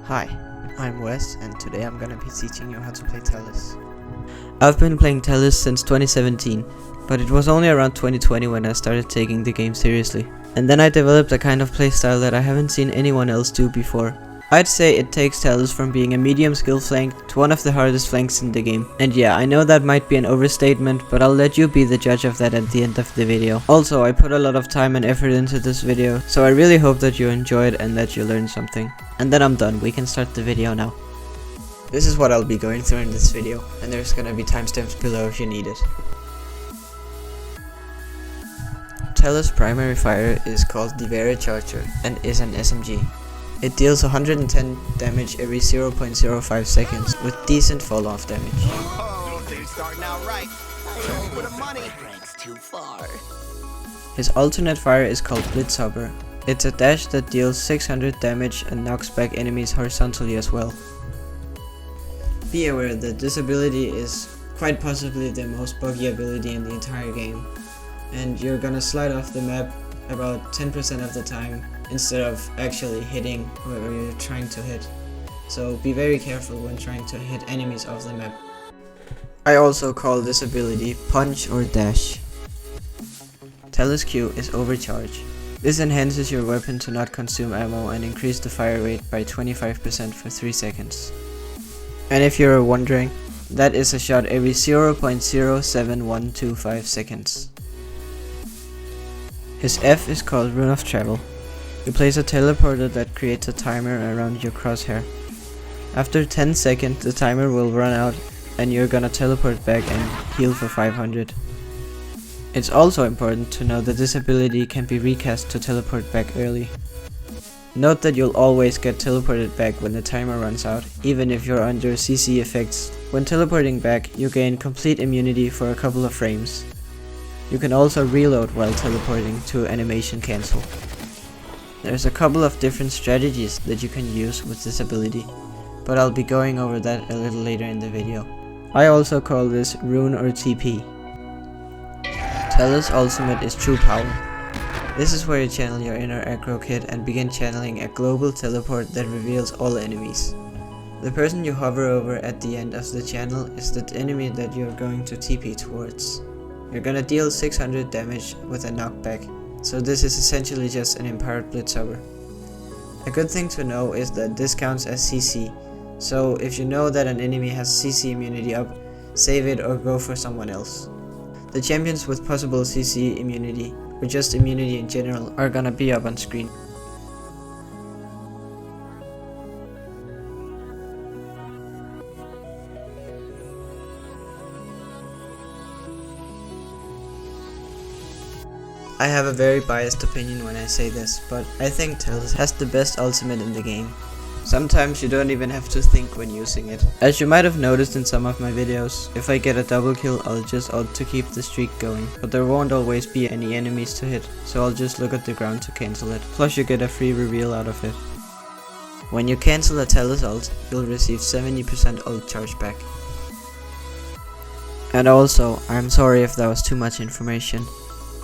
Hi, I'm Wes, and today I'm gonna be teaching you how to play Talus. I've been playing Talus since 2017, but it was only around 2020 when I started taking the game seriously. And then I developed a kind of playstyle that I haven't seen anyone else do before. I'd say it takes Talus from being a medium skill flank to one of the hardest flanks in the game. And yeah, I know that might be an overstatement, but I'll let you be the judge of that at the end of the video. Also, I put a lot of time and effort into this video, so I really hope that you enjoyed and that you learned something. And then I'm done, we can start the video now. This is what I'll be going through in this video, and there's gonna be timestamps below if you need it. Talus' primary fire is called the Vera Charger and is an SMG. It deals 110 damage every 0.05 seconds with decent fall-off damage. Oh, things starting out right. Too far. His alternate fire is called Blitzhopper. It's a dash that deals 600 damage and knocks back enemies horizontally as well. Be aware that this ability is quite possibly the most buggy ability in the entire game, and you're gonna slide off the map about 10% of the time instead of actually hitting whoever you're trying to hit. So be very careful when trying to hit enemies off the map. I also call this ability Punch or Dash. Talus Q is Overcharge. This enhances your weapon to not consume ammo and increase the fire rate by 25% for 3 seconds. And if you're wondering, that is a shot every 0.07125 seconds. His F is called Rune of Travel. You place a teleporter that creates a timer around your crosshair. After 10 seconds the timer will run out and you're gonna teleport back and heal for 500. It's also important to know that this ability can be recast to teleport back early. Note that you'll always get teleported back when the timer runs out, even if you're under CC effects. When teleporting back, you gain complete immunity for a couple of frames. You can also reload while teleporting to animation cancel. There's a couple of different strategies that you can use with this ability, but I'll be going over that a little later in the video. I also call this Rune or TP. Talus' ultimate is True Power. This is where you channel your inner aggro kit and begin channeling a global teleport that reveals all enemies. The person you hover over at the end of the channel is the enemy that you're going to TP towards. You're gonna deal 600 damage with a knockback, so this is essentially just an empowered Blitzhopper. A good thing to know is that this counts as CC, so if you know that an enemy has CC immunity up, save it or go for someone else. The champions with possible CC immunity, or just immunity in general, are gonna be up on screen. I have a very biased opinion when I say this, but I think Talus has the best ultimate in the game. Sometimes you don't even have to think when using it. As you might have noticed in some of my videos, if I get a double kill I'll just ult to keep the streak going, but there won't always be any enemies to hit, so I'll just look at the ground to cancel it, plus you get a free reveal out of it. When you cancel a Talus ult, you'll receive 70% ult charge back. And also, I'm sorry if that was too much information.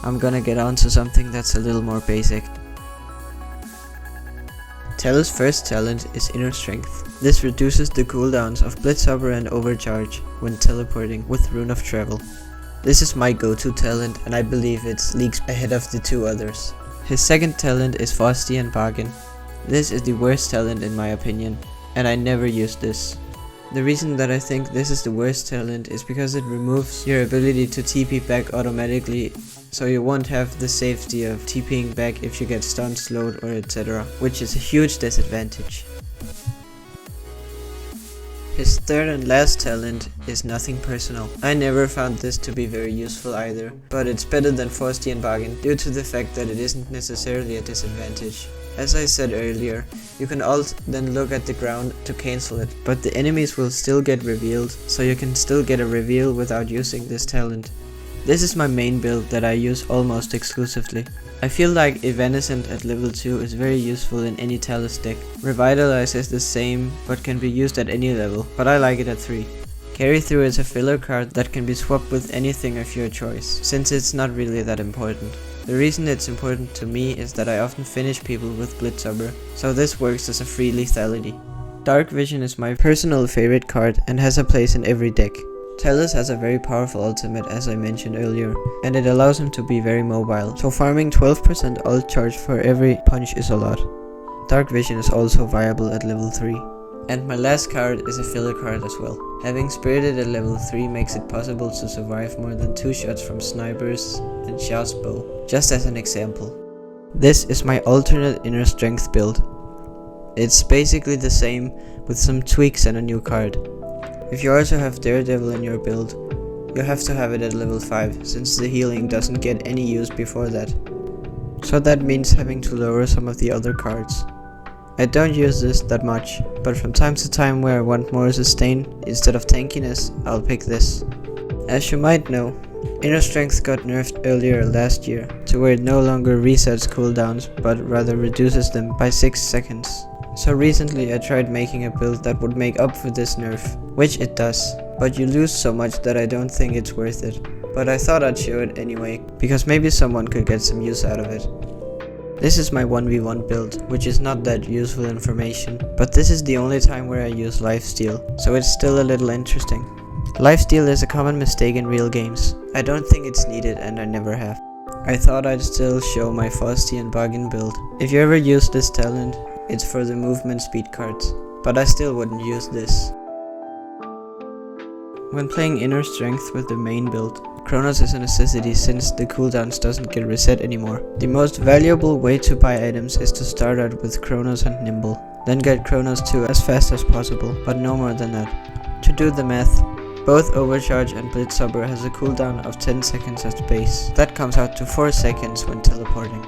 I'm gonna get on to something that's a little more basic. Talus' first talent is Inner Strength. This reduces the cooldowns of Blitzhopper and Overcharge when teleporting with Rune of Travel. This is my go-to talent and I believe it's leagues ahead of the two others. His second talent is Faustian Bargain. This is the worst talent in my opinion, and I never use this. The reason that I think this is the worst talent is because it removes your ability to TP back automatically, so you won't have the safety of TPing back if you get stunned, slowed or etc, which is a huge disadvantage. His third and last talent is Nothing Personal. I never found this to be very useful either, but it's better than Faustian Bargain due to the fact that it isn't necessarily a disadvantage. As I said earlier, you can ult then look at the ground to cancel it, but the enemies will still get revealed, so you can still get a reveal without using this talent. This is my main build that I use almost exclusively. I feel like Evanescent at level 2 is very useful in any Talus deck. Revitalize is the same, but can be used at any level, but I like it at 3. Carry Through is a filler card that can be swapped with anything of your choice, since it's not really that important. The reason it's important to me is that I often finish people with Blitzhopper, so this works as a free lethality. Dark Vision is my personal favorite card and has a place in every deck. Talus has a very powerful ultimate, as I mentioned earlier, and it allows him to be very mobile, so farming 12% ult charge for every punch is a lot. Dark Vision is also viable at level 3. And my last card is a filler card as well. Having Spirited at level 3 makes it possible to survive more than 2 shots from snipers and shots bow, just as an example. This is my alternate inner strength build. It's basically the same with some tweaks and a new card. If you also have Daredevil in your build, you have to have it at level 5, since the healing doesn't get any use before that. So that means having to lower some of the other cards. I don't use this that much, but from time to time where I want more sustain instead of tankiness, I'll pick this. As you might know, Inner Strength got nerfed earlier last year, to where it no longer resets cooldowns, but rather reduces them by 6 seconds. So recently I tried making a build that would make up for this nerf, which it does, but you lose so much that I don't think it's worth it. But I thought I'd show it anyway, because maybe someone could get some use out of it. This is my 1v1 build, which is not that useful information, but this is the only time where I use lifesteal, so it's still a little interesting. Lifesteal is a common mistake in real games. I don't think it's needed and I never have. I thought I'd still show my Frosty and Bargain build. If you ever use this talent, it's for the movement speed cards, but I still wouldn't use this. When playing Inner Strength with the main build, Chronos is a necessity since the cooldowns doesn't get reset anymore. The most valuable way to buy items is to start out with Chronos and Nimble, then get Chronos 2 as fast as possible, but no more than that. To do the math, both Overcharge and Blitzhopper has a cooldown of 10 seconds at base. That comes out to 4 seconds when teleporting.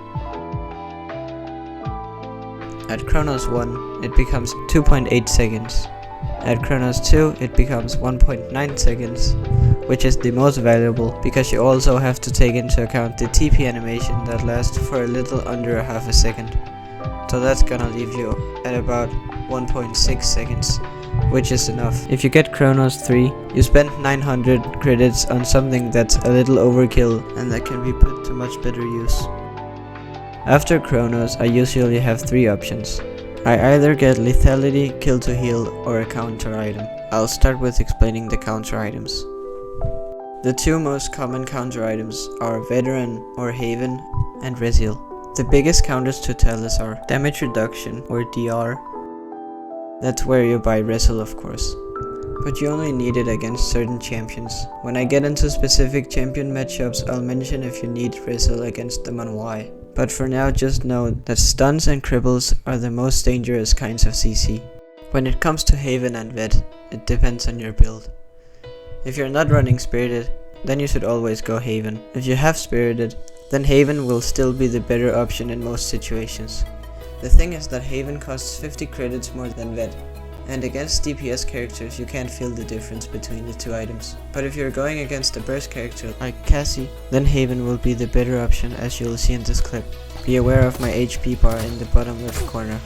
At Chronos 1, it becomes 2.8 seconds. At Chronos 2, it becomes 1.9 seconds, which is the most valuable because you also have to take into account the TP animation that lasts for a little under half a second. So that's gonna leave you at about 1.6 seconds, which is enough. If you get Chronos 3, you spend 900 credits on something that's a little overkill and that can be put to much better use. After Chronos, I usually have 3 options. I either get lethality, kill to heal, or a counter item. I'll start with explaining the counter items. The 2 most common counter items are Veteran or Haven and Resil. The biggest counters to Talus are damage reduction or DR. That's where you buy Resil, of course, but you only need it against certain champions. When I get into specific champion matchups, I'll mention if you need Resil against them on why. But for now, just know that stuns and cripples are the most dangerous kinds of CC. When it comes to Haven and Vet, it depends on your build. If you're not running Spirited, then you should always go Haven. If you have Spirited, then Haven will still be the better option in most situations. The thing is that Haven costs 50 credits more than Vet, and against DPS characters you can't feel the difference between the 2 items. But if you're going against a burst character like Cassie, then Haven will be the better option, as you'll see in this clip. Be aware of my HP bar in the bottom left corner.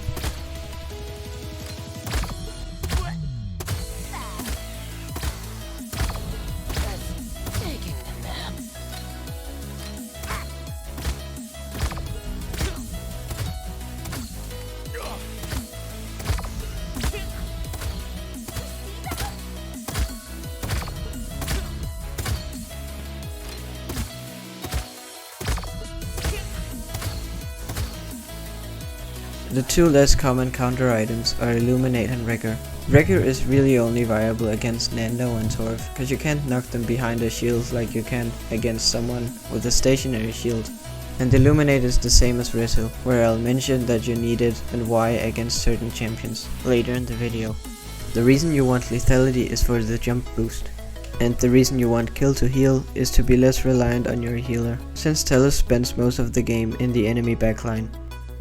The 2 less common counter items are Illuminate and Wrecker. Wrecker is really only viable against Nando and Torv, cause you can't knock them behind a shield like you can against someone with a stationary shield. And Illuminate is the same as Resil, where I'll mention that you need it and why against certain champions later in the video. The reason you want lethality is for the jump boost. And the reason you want kill to heal is to be less reliant on your healer, since Talus spends most of the game in the enemy backline.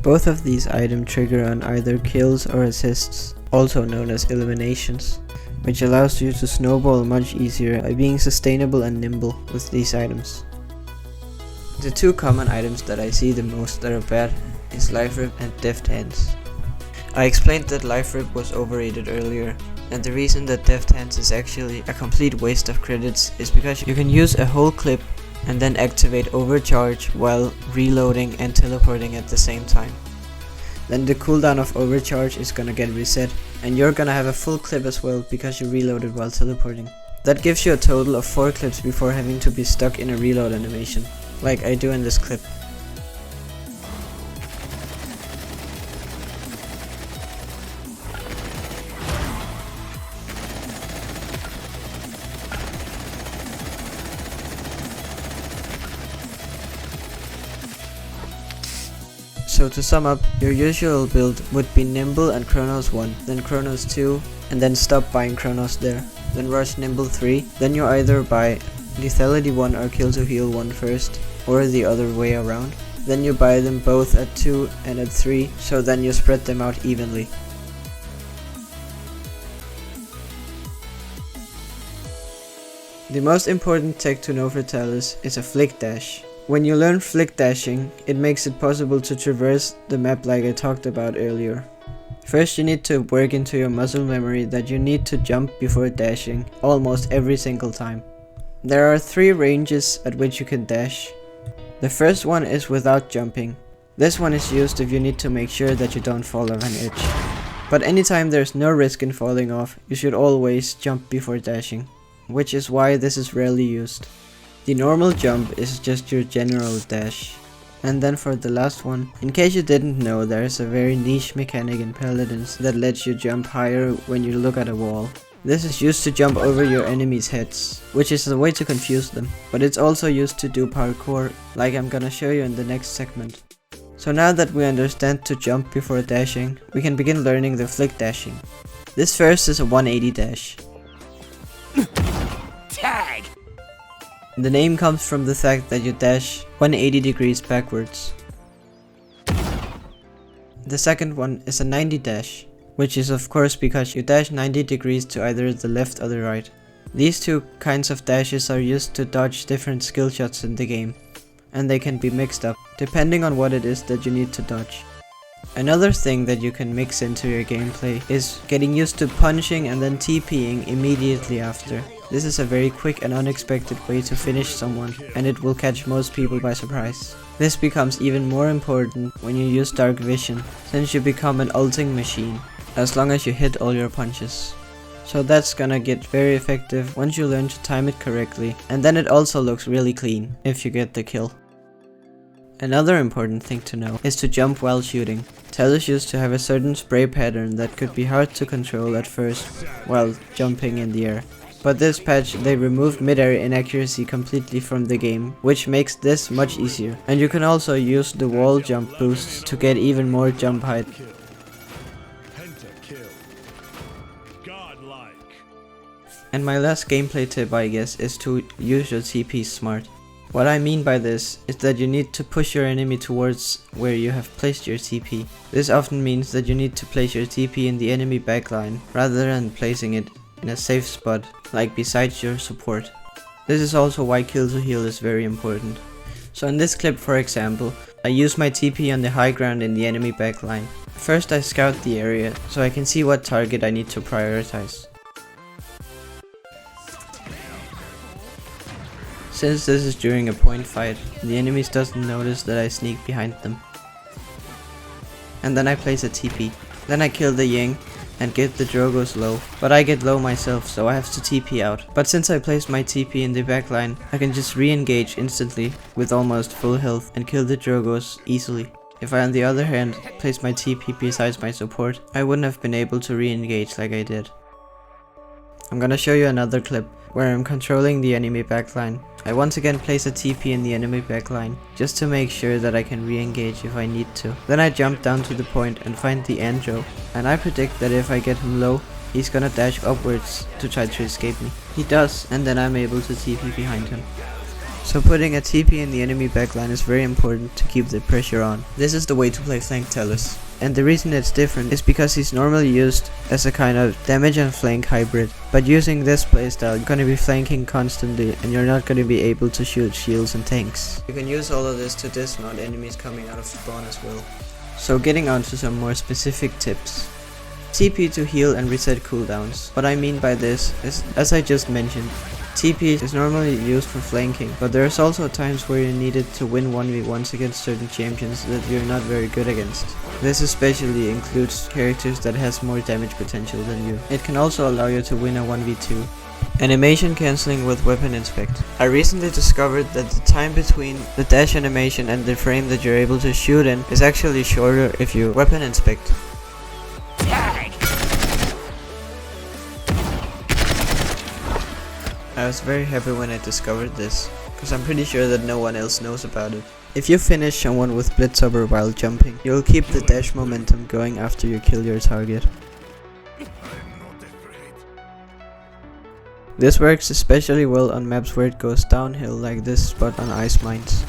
Both of these items trigger on either kills or assists, also known as eliminations, which allows you to snowball much easier by being sustainable and nimble with these items. The 2 common items that I see the most that are bad is Life Rip and Deft Hands. I explained that Life Rip was overrated earlier, and the reason that Deft Hands is actually a complete waste of credits is because you can use a whole clip and then activate Overcharge while reloading and teleporting at the same time. then the cooldown of overcharge is gonna get reset, and you're gonna have a full clip as well because you reloaded while teleporting. That gives you a total of 4 clips before having to be stuck in a reload animation, like I do in this clip. So to sum up, your usual build would be Nimble and Chronos 1, then Chronos 2, and then stop buying Chronos there. Then rush Nimble 3, then you either buy Lethality 1 or Kill to Heal 1 first, or the other way around. Then you buy them both at 2 and at 3, so then you spread them out evenly. The most important tech to know for Talus is a flick dash. When you learn flick dashing, it makes it possible to traverse the map like I talked about earlier. First you need to work into your muscle memory that you need to jump before dashing, almost every single time. There are 3 ranges at which you can dash. The first one is without jumping. This one is used if you need to make sure that you don't fall off an edge. But anytime there's no risk in falling off, you should always jump before dashing, which is why this is rarely used. The normal jump is just your general dash. And then for the last one, in case you didn't know, there is a very niche mechanic in Paladins that lets you jump higher when you look at a wall. This is used to jump over your enemies' heads, which is a way to confuse them, but it's also used to do parkour, like I'm gonna show you in the next segment. So now that we understand to jump before dashing, we can begin learning the flick dashing. This first is a 180 dash. Tag! The name comes from the fact that you dash 180 degrees backwards. The second one is a 90 dash, which is of course because you dash 90 degrees to either the left or the right. These two kinds of dashes are used to dodge different skill shots in the game, and they can be mixed up, depending on what it is that you need to dodge. Another thing that you can mix into your gameplay is getting used to punching and then TPing immediately after. This is a very quick and unexpected way to finish someone, and it will catch most people by surprise. This becomes even more important when you use dark vision, since you become an ulting machine, as long as you hit all your punches. So that's gonna get very effective once you learn to time it correctly, and then it also looks really clean if you get the kill. Another important thing to know is to jump while shooting. Talus used to have a certain spray pattern that could be hard to control at first while jumping in the air. But this patch they removed mid-air inaccuracy completely from the game, which makes this much easier. And you can also use the wall jump boosts to get even more jump height. And my last gameplay tip, I guess, is to use your TP smart. What I mean by this is that you need to push your enemy towards where you have placed your TP. This often means that you need to place your TP in the enemy backline rather than placing it in a safe spot, like beside your support. This is also why kill to heal is very important. So in this clip, for example, I use my TP on the high ground in the enemy backline. First I scout the area, so I can see what target I need to prioritize. Since this is during a point fight, the enemies doesn't notice that I sneak behind them. And then I place a TP. Then I kill the Ying and get the Drogos low, but I get low myself, so I have to TP out. But since I placed my TP in the backline, I can just re-engage instantly with almost full health and kill the Drogos easily. If I on the other hand placed my TP besides my support, I wouldn't have been able to re-engage like I did. I'm gonna show you another clip where I'm controlling the enemy backline. I once again place a TP in the enemy backline, just to make sure that I can re-engage if I need to. Then I jump down to the point and find the Andro, and I predict that if I get him low, he's gonna dash upwards to try to escape me. He does, and then I'm able to TP behind him. So putting a TP in the enemy backline is very important to keep the pressure on. This is the way to play flank Talus. And the reason it's different is because he's normally used as a kind of damage and flank hybrid. But using this playstyle, you're gonna be flanking constantly and you're not gonna be able to shoot shields and tanks. You can use all of this to dismount enemies coming out of spawn as well. So getting on to some more specific tips. TP to heal and reset cooldowns. What I mean by this is, as I just mentioned, TP is normally used for flanking, but there's also times where you need it to win 1v1s against certain champions that you're not very good against. This especially includes characters that has more damage potential than you. It can also allow you to win a 1v2. Animation cancelling with weapon inspect. I recently discovered that the time between the dash animation and the frame that you're able to shoot in is actually shorter if you weapon inspect. I was very happy when I discovered this, because I'm pretty sure that no one else knows about it. If you finish someone with Blitzhopper while jumping, you'll keep the dash momentum going after you kill your target. This works especially well on maps where it goes downhill, like this spot on ice mines.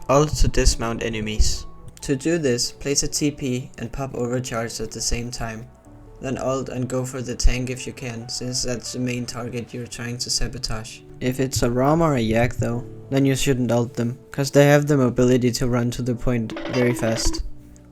Ult to dismount enemies. To do this, place a TP and pop overcharge at the same time. Then ult and go for the tank if you can, since that's the main target you're trying to sabotage. If it's a Rom or a Yak though, then you shouldn't ult them, cause they have the mobility to run to the point very fast.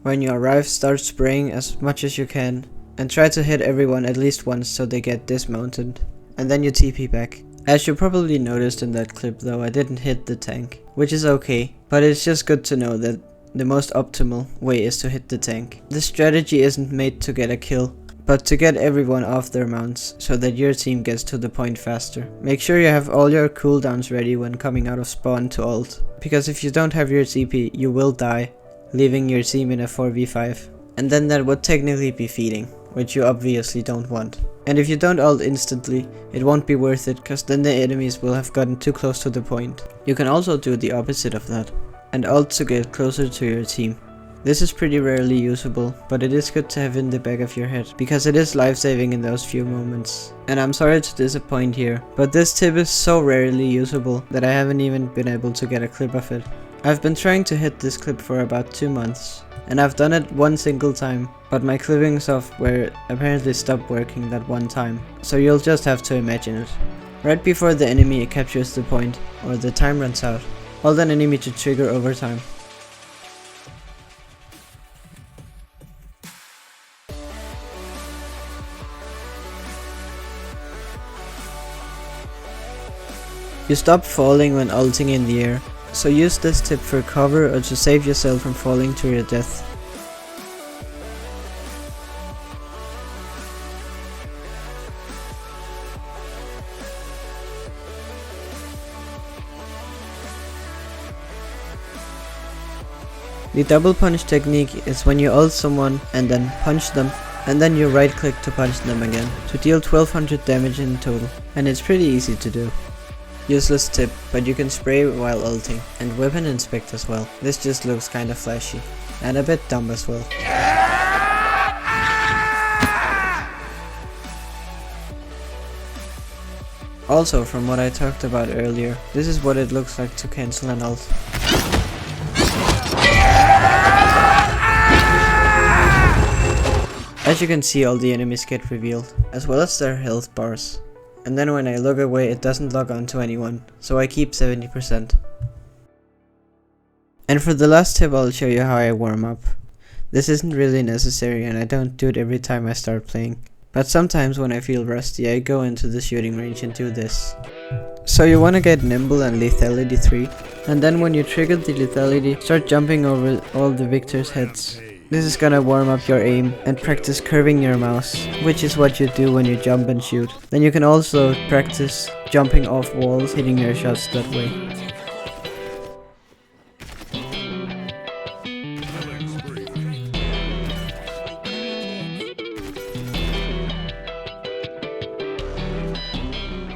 When you arrive, start spraying as much as you can, and try to hit everyone at least once so they get dismounted, and then you TP back. As you probably noticed in that clip though, I didn't hit the tank, which is okay, but it's just good to know that the most optimal way is to hit the tank. This strategy isn't made to get a kill, but to get everyone off their mounts so that your team gets to the point faster. Make sure you have all your cooldowns ready when coming out of spawn to ult, because if you don't have your TP, you will die, leaving your team in a 4v5. And then that would technically be feeding, which you obviously don't want. And if you don't ult instantly, it won't be worth it, cause then the enemies will have gotten too close to the point. You can also do the opposite of that, and ult to get closer to your team. This is pretty rarely usable, but it is good to have in the back of your head, because it is life-saving in those few moments. And I'm sorry to disappoint here, but this tip is so rarely usable that I haven't even been able to get a clip of it. I've been trying to hit this clip for about 2 months, and I've done it one single time, but my clipping software apparently stopped working that one time, so you'll just have to imagine it. Right before the enemy captures the point, or the time runs out, hold an enemy to trigger overtime. You stop falling when ulting in the air, so use this tip for cover or to save yourself from falling to your death. The double punch technique is when you ult someone and then punch them, and then you right click to punch them again, to deal 1200 damage in total, and it's pretty easy to do. Useless tip, but you can spray while ulting, and weapon inspect as well. This just looks kinda flashy, and a bit dumb as well. Also, from what I talked about earlier, this is what it looks like to cancel an ult. As you can see, all the enemies get revealed, as well as their health bars. And then when I look away, it doesn't log on to anyone, so I keep 70%. And for the last tip, I'll show you how I warm up. This isn't really necessary, and I don't do it every time I start playing. But sometimes when I feel rusty, I go into the shooting range and do this. So you wanna get nimble and lethality 3, and then when you trigger the lethality, start jumping over all the victors' heads. This is gonna warm up your aim and practice curving your mouse, which is what you do when you jump and shoot. Then you can also practice jumping off walls, hitting your shots that way.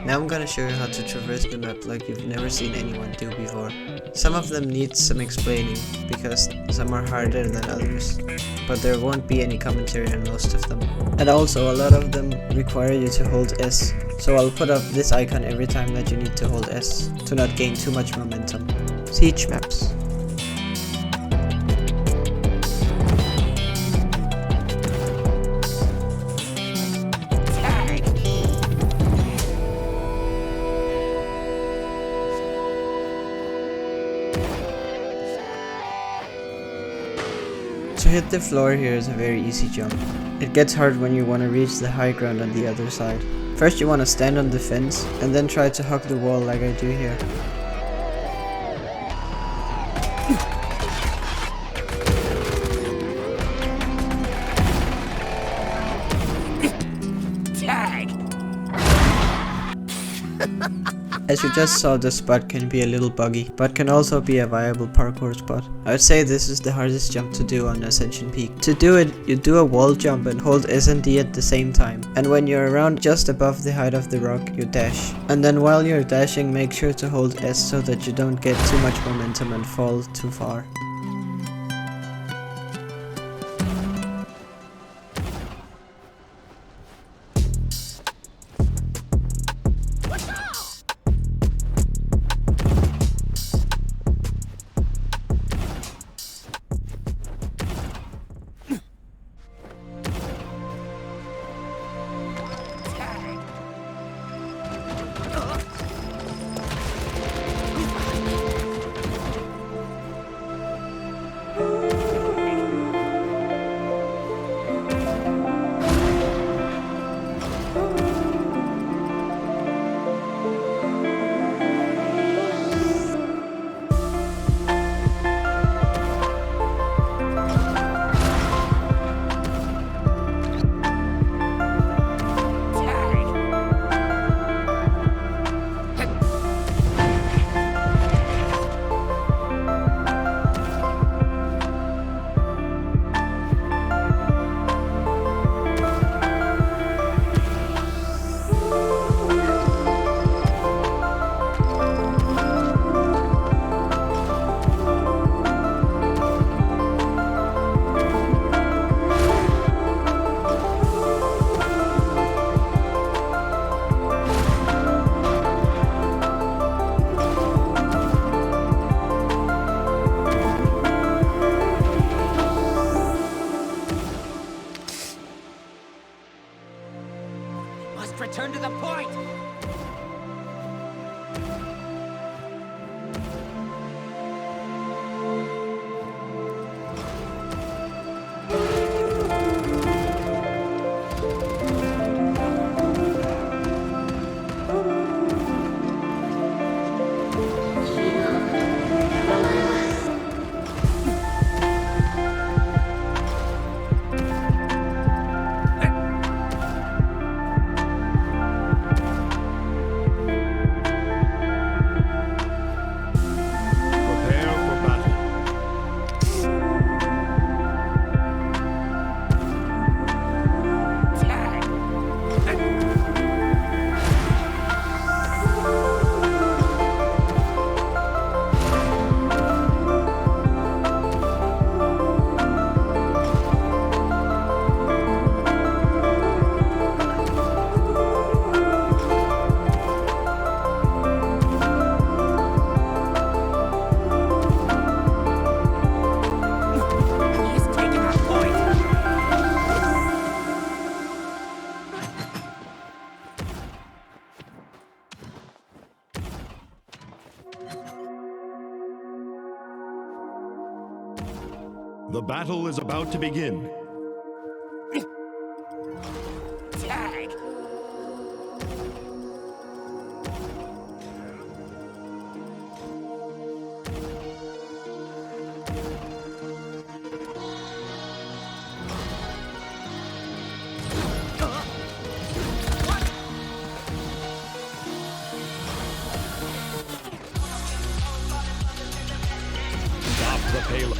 Now I'm gonna show you how to traverse the map like you've never seen anyone do before. Some of them need some explaining, because some are harder than others, but there won't be any commentary on most of them. And also, a lot of them require you to hold S, so I'll put up this icon every time that you need to hold S, to not gain too much momentum. Siege maps. To hit the floor here is a very easy jump. It gets hard when you want to reach the high ground on the other side. First you want to stand on the fence, and then try to hug the wall like I do here. As you just saw, the spot can be a little buggy, but can also be a viable parkour spot. I would say this is the hardest jump to do on Ascension Peak. To do it, you do a wall jump and hold S and D at the same time. And when you're around just above the height of the rock, you dash. And then while you're dashing, make sure to hold S so that you don't get too much momentum and fall too far. Return to the point! The battle is about to begin. Tag! Stop the payload.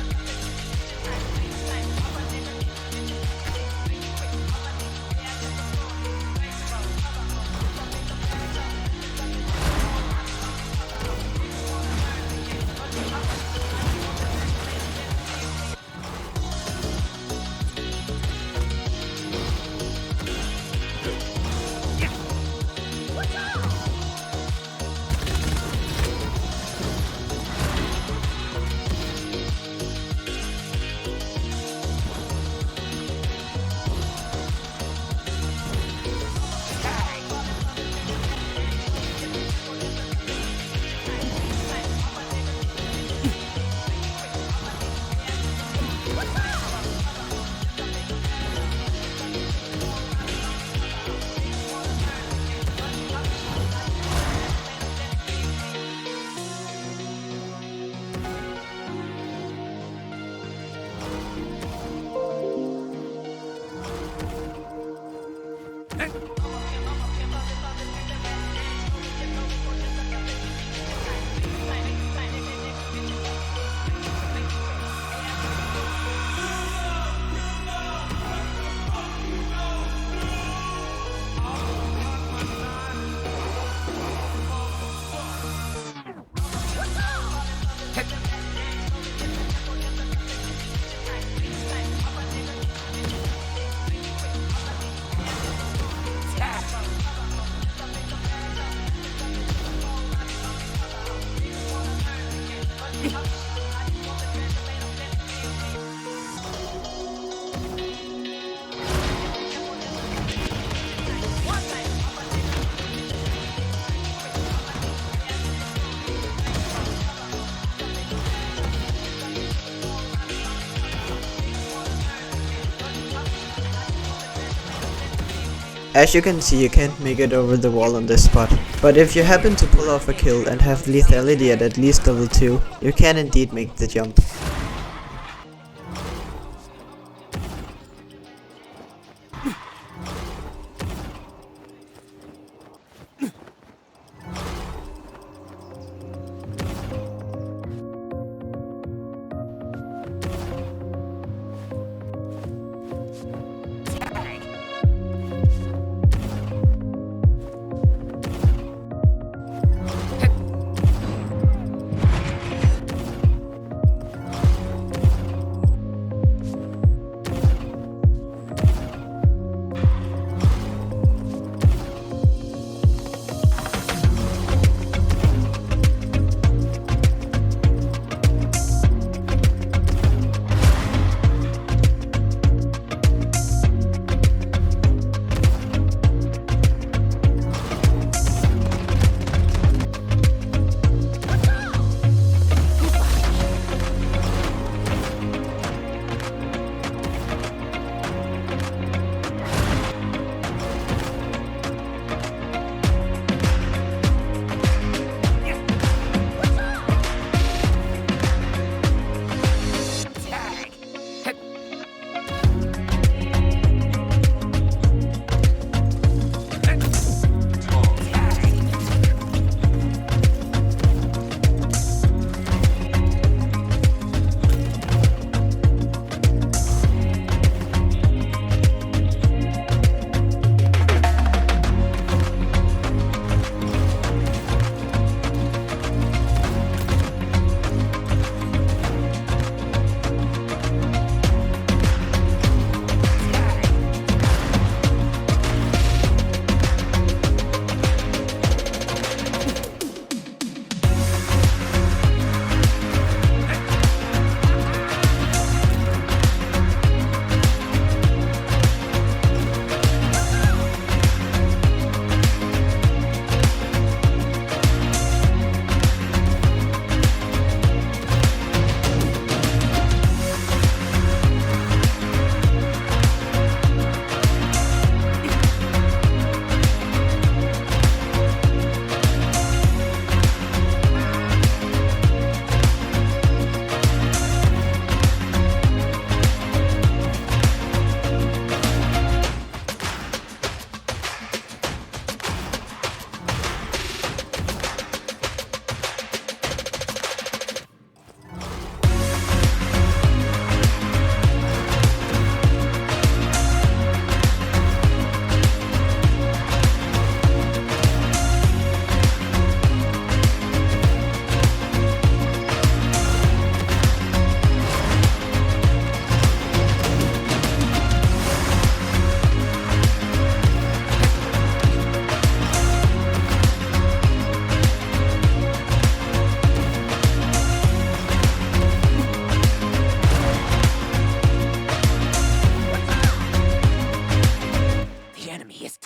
As you can see, you can't make it over the wall on this spot, but if you happen to pull off a kill and have lethality at least level 2, you can indeed make the jump.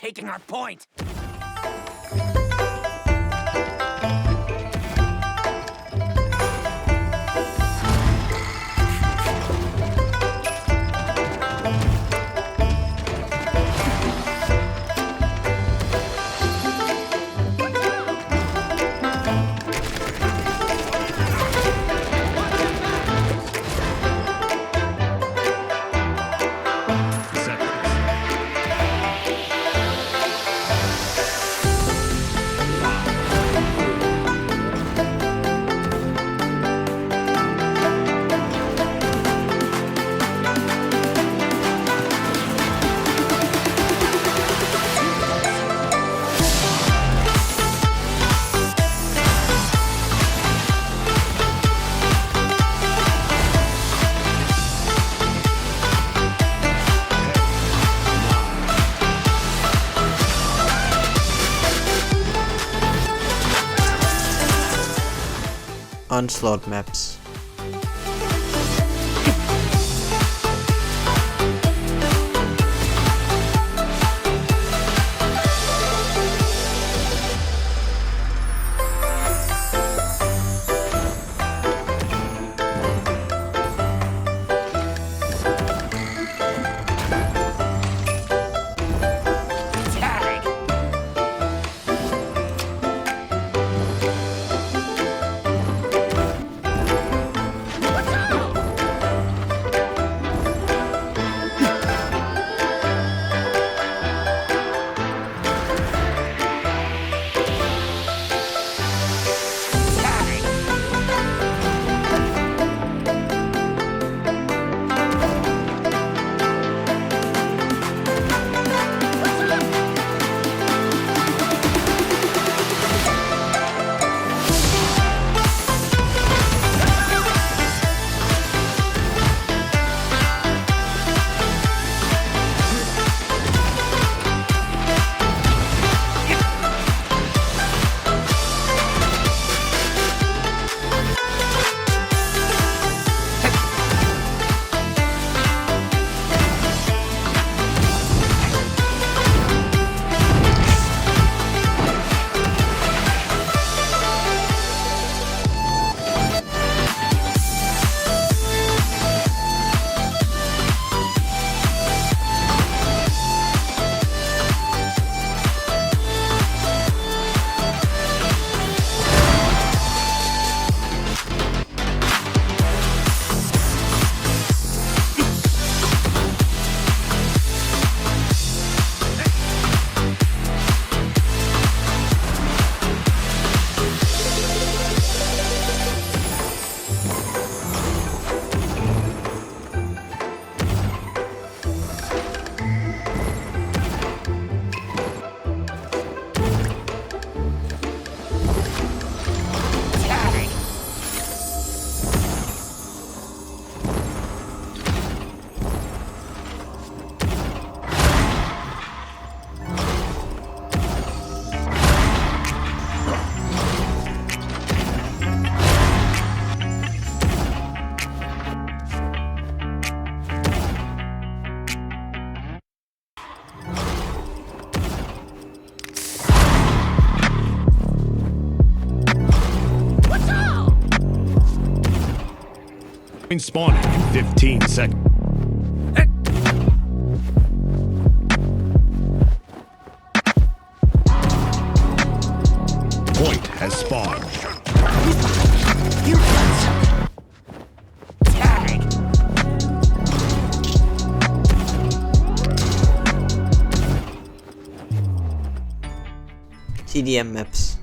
taking our point. Onslaught maps. Spawning in 15 seconds. Point has spawned. You got some. Tag. TDM maps.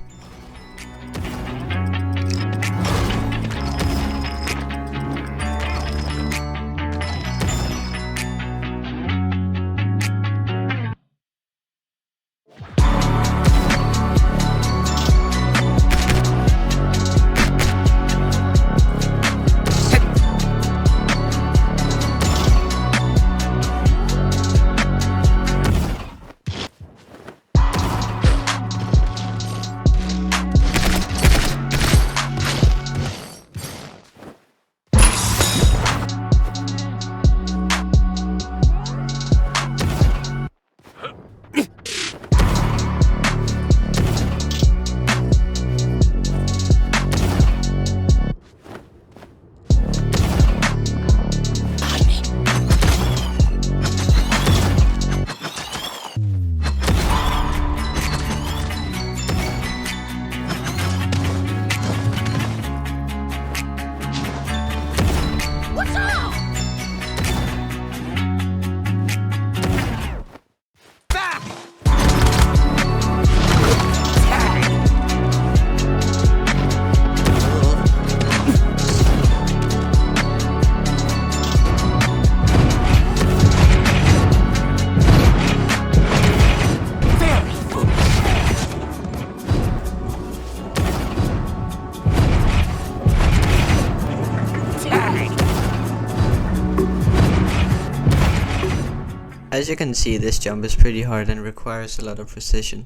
As you can see, this jump is pretty hard and requires a lot of precision.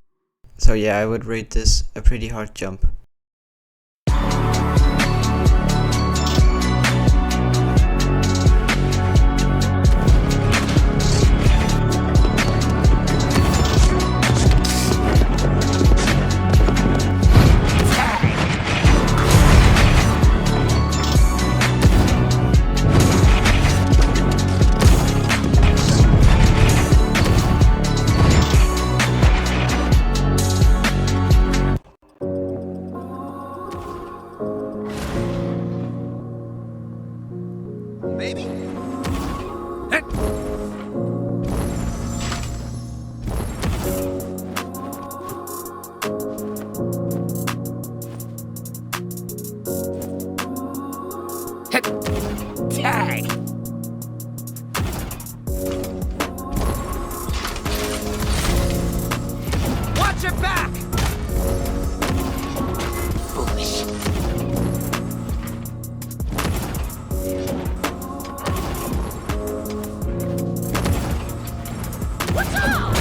So yeah, I would rate this a pretty hard jump. Maybe. Tag. Watch your back. Foolish. What's up?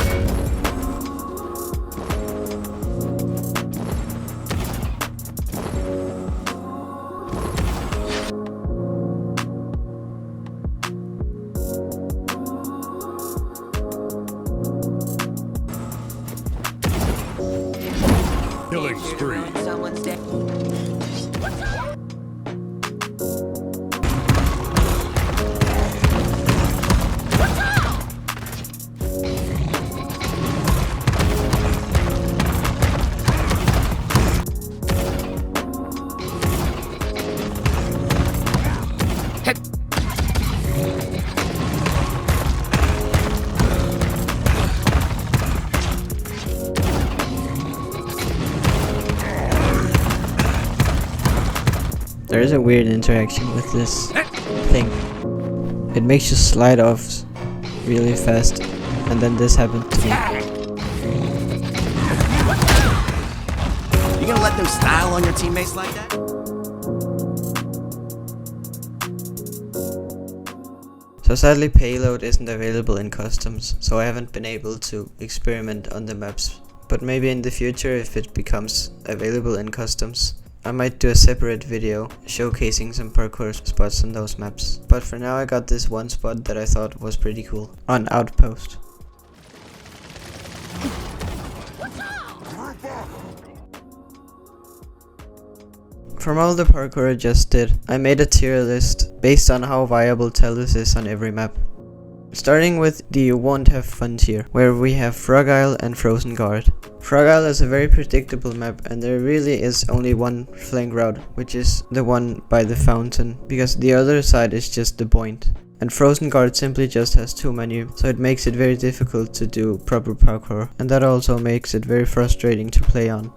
Killing spree. Someone's dead. What's up? What's up? There is a weird interaction with this thing. It makes you slide off really fast, and then this happened to me. You gonna let them style on your teammates like that? So sadly payload isn't available in customs, so I haven't been able to experiment on the maps. But maybe in the future, if it becomes available in customs, I might do a separate video showcasing some parkour spots on those maps. But for now I got this one spot that I thought was pretty cool, on Outpost. From all the parkour I just did, I made a tier list based on how viable Talus is on every map. Starting with the You Won't Have Fun tier, where we have Frog Isle and Frozen Guard. Frog Isle is a very predictable map and there really is only one flank route, which is the one by the fountain, because the other side is just the point. And Frozen Guard simply just has too many, so it makes it very difficult to do proper parkour, and that also makes it very frustrating to play on.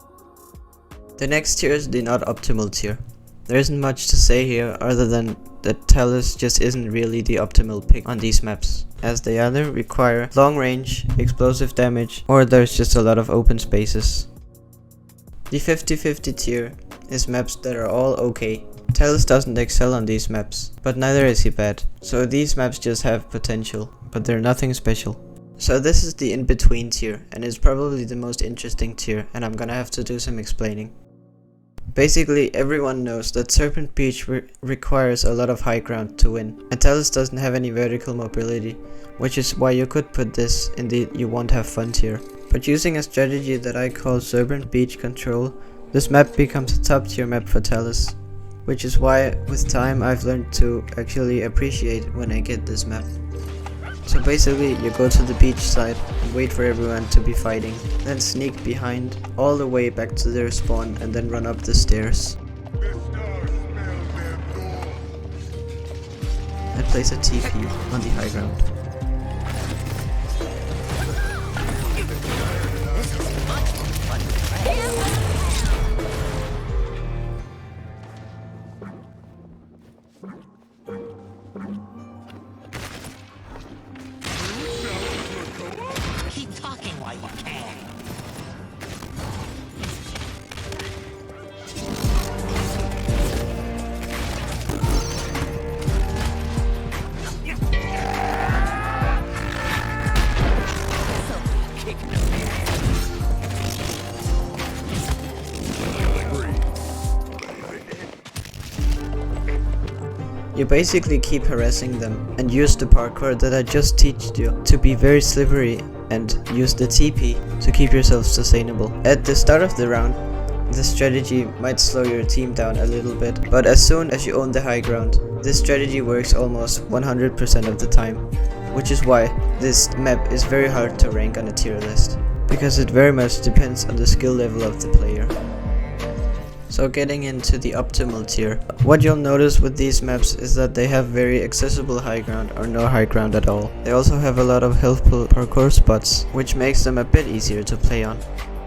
The next tier is the not optimal tier. There isn't much to say here other than that Talus just isn't really the optimal pick on these maps, as they either require long range, explosive damage, or there's just a lot of open spaces. The 50-50 tier is maps that are all okay. Talus doesn't excel on these maps, but neither is he bad, so these maps just have potential, but they're nothing special. So this is the in-between tier, and it's probably the most interesting tier, and I'm gonna have to do some explaining. Basically, everyone knows that Serpent Beach requires a lot of high ground to win, and Talus doesn't have any vertical mobility, which is why you could put this in the You Won't Have Fun tier. But using a strategy that I call Serpent Beach Control, this map becomes a top tier map for Talus, which is why with time I've learned to actually appreciate when I get this map. So basically, you go to the beach side and wait for everyone to be fighting, then sneak behind all the way back to their spawn and then run up the stairs. And place a TP on the high ground. Keep talking while you can. You basically keep harassing them and use the parkour that I just taught you to be very slippery and use the TP to keep yourself sustainable. At the start of the round, this strategy might slow your team down a little bit, but as soon as you own the high ground, this strategy works almost 100% of the time, which is why this map is very hard to rank on a tier list, because it very much depends on the skill level of the player. So getting into the optimal tier, what you'll notice with these maps is that they have very accessible high ground or no high ground at all. They also have a lot of helpful parkour spots, which makes them a bit easier to play on.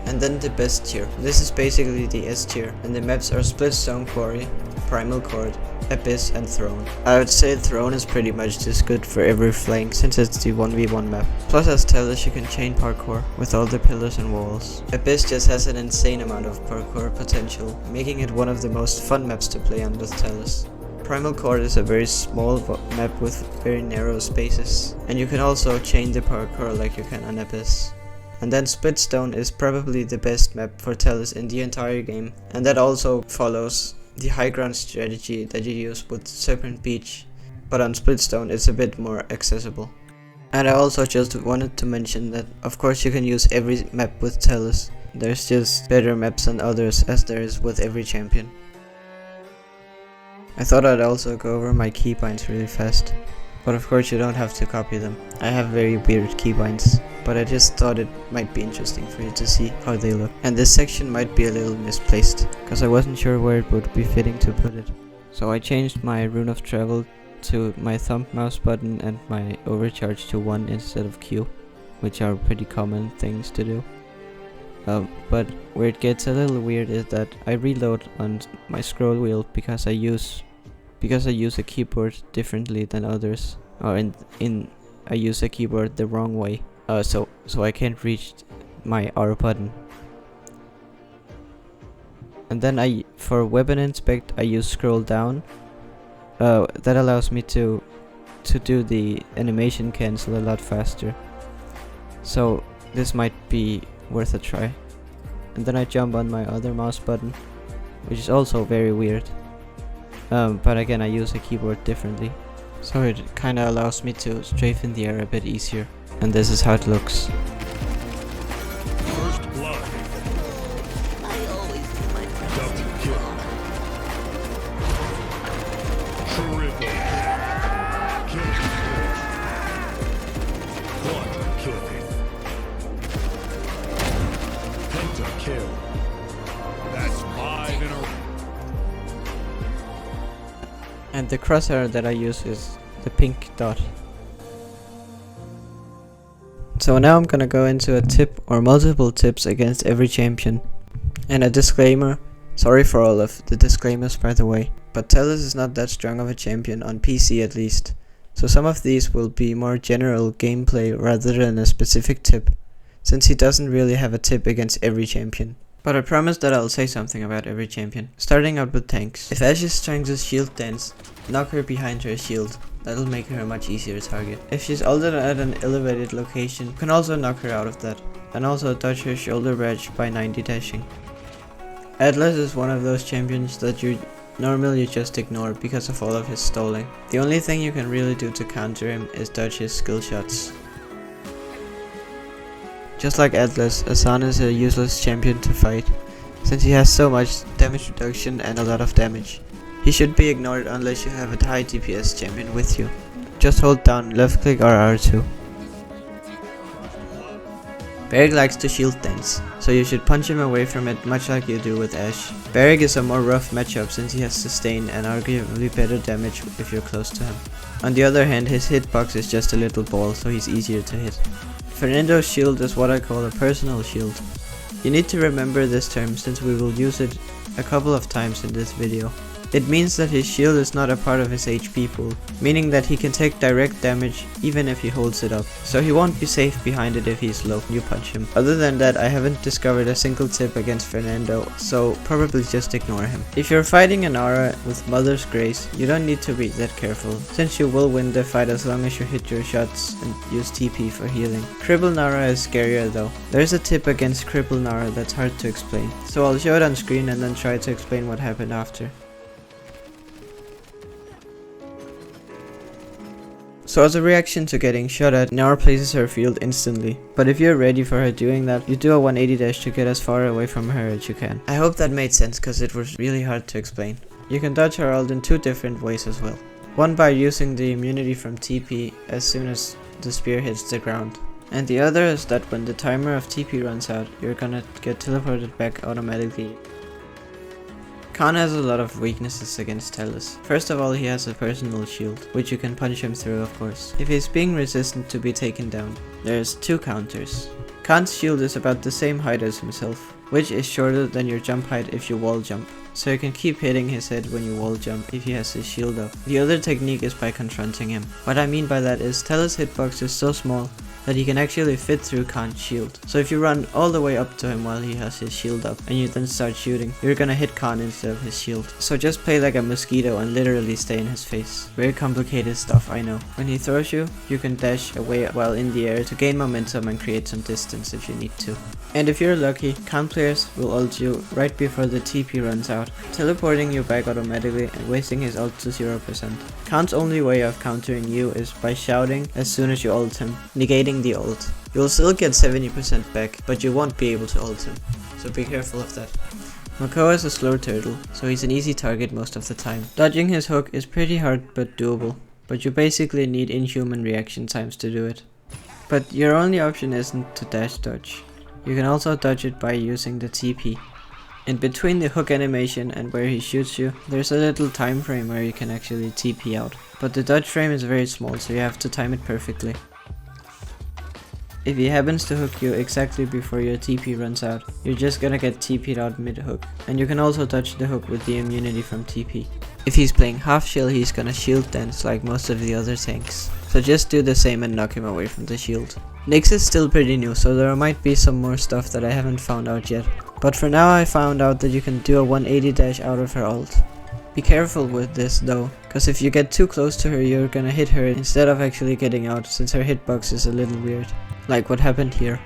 And then the best tier. This is basically the S tier, and the maps are Split Stone Quarry, Primal Court, Abyss and Throne. I would say Throne is pretty much just good for every flank since it's the 1v1 map. Plus as Talus you can chain parkour with all the pillars and walls. Abyss just has an insane amount of parkour potential, making it one of the most fun maps to play on with Talus. Primal Court is a very small map with very narrow spaces, and you can also chain the parkour like you can on Abyss. And then Splitstone is probably the best map for Talus in the entire game, and that also follows the high ground strategy that you use with Serpent Beach, but on Splitstone it's a bit more accessible. And I also just wanted to mention that of course you can use every map with Talus, there's just better maps than others as there is with every champion. I thought I'd also go over my keybinds really fast, but of course you don't have to copy them. I have very weird keybinds, but I just thought it might be interesting for you to see how they look. And this section might be a little misplaced, because I wasn't sure where it would be fitting to put it. So I changed my rune of travel to my thumb mouse button and my overcharge to 1 instead of Q, which are pretty common things to do. But where it gets a little weird is that I reload on my scroll wheel because I use a keyboard differently than others, or I use a keyboard the wrong way. So I can't reach my R button. And then for weapon inspect I use scroll down. That allows me to do the animation cancel a lot faster. So this might be worth a try. And then I jump on my other mouse button, which is also very weird. But again I use a keyboard differently, so it kinda allows me to strafe in the air a bit easier. And this is how it looks. First blood. I always do my friends Double too kill. long. and the crosshair that I use is the pink dot. So now I'm gonna go into a tip or multiple tips against every champion. And a disclaimer, sorry for all of the disclaimers by the way, but Talus is not that strong of a champion on PC at least. So some of these will be more general gameplay rather than a specific tip, since he doesn't really have a tip against every champion. But I promise that I'll say something about every champion. Starting out with tanks. If Ashe is trying to shield dance, knock her behind her shield. That'll make her a much easier target. If she's ulted at an elevated location, you can also knock her out of that. And also dodge her shoulder badge by 90 dashing. Atlas is one of those champions that you normally just ignore because of all of his stalling. The only thing you can really do to counter him is dodge his skill shots. Just like Atlas, Asan is a useless champion to fight, since he has so much damage reduction and a lot of damage. He should be ignored unless you have a high DPS champion with you. Just hold down left click or R2. Beric likes to shield dance, so you should punch him away from it much like you do with Ashe. Beric is a more rough matchup since he has sustain and arguably better damage if you're close to him. On the other hand, his hitbox is just a little ball, so he's easier to hit. Fernando's shield is what I call a personal shield. You need to remember this term since we will use it a couple of times in this video. It means that his shield is not a part of his HP pool, meaning that he can take direct damage even if he holds it up, so he won't be safe behind it if he's low when you punch him. Other than that, I haven't discovered a single tip against Fernando, so probably just ignore him. If you're fighting an aura with Mother's Grace, you don't need to be that careful, since you will win the fight as long as you hit your shots and use TP for healing. Cripple Nara is scarier though. There's a tip against Cripple Nara that's hard to explain, so I'll show it on screen and then try to explain what happened after. So as a reaction to getting shot at, Nara places her field instantly. But if you're ready for her doing that, you do a 180 dash to get as far away from her as you can. I hope that made sense cause it was really hard to explain. You can dodge her ult in two different ways as well. One by using the immunity from TP as soon as the spear hits the ground. And the other is that when the timer of TP runs out, you're gonna get teleported back automatically. Khan has a lot of weaknesses against Talus. First of all, he has a personal shield, which you can punch him through of course. If he's being resistant to be taken down, there's two counters. Khan's shield is about the same height as himself, which is shorter than your jump height if you wall jump, so you can keep hitting his head when you wall jump if he has his shield up. The other technique is by confronting him. What I mean by that is Talus' hitbox is so small that he can actually fit through Khan's shield. So if you run all the way up to him while he has his shield up and you then start shooting, you're gonna hit Khan instead of his shield. So just play like a mosquito and literally stay in his face. Very complicated stuff, I know. When he throws you, you can dash away while in the air to gain momentum and create some distance if you need to. And if you're lucky, Khan players will ult you right before the TP runs out, teleporting you back automatically and wasting his ult to 0%. Khan's only way of countering you is by shouting as soon as you ult him, negating the ult. You'll still get 70% back, but you won't be able to ult him, so be careful of that. Makoa is a slow turtle, so he's an easy target most of the time. Dodging his hook is pretty hard but doable, but you basically need inhuman reaction times to do it. But your only option isn't to dash dodge. You can also dodge it by using the TP. In between the hook animation and where he shoots you, there's a little time frame where you can actually TP out, but the dodge frame is very small, so you have to time it perfectly. If he happens to hook you exactly before your TP runs out, you're just gonna get TP'd out mid-hook, and you can also dodge the hook with the immunity from TP. If he's playing half shield, he's gonna shield dance like most of the other tanks, so just do the same and knock him away from the shield. Nyx is still pretty new, so there might be some more stuff that I haven't found out yet, but for now I found out that you can do a 180 dash out of her ult. Be careful with this though, cause if you get too close to her you're gonna hit her instead of actually getting out, since her hitbox is a little weird, like what happened here.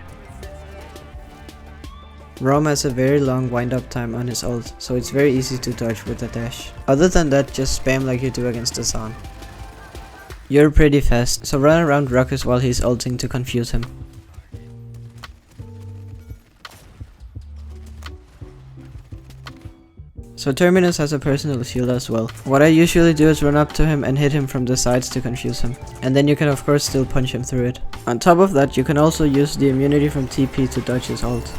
Rom has a very long wind up time on his ult, so it's very easy to dodge with a dash. Other than that, just spam like you do against Asan. You're pretty fast, so run around Ruckus while he's ulting to confuse him. So Terminus has a personal shield as well. What I usually do is run up to him and hit him from the sides to confuse him. And then you can of course still punch him through it. On top of that, you can also use the immunity from TP to dodge his ult.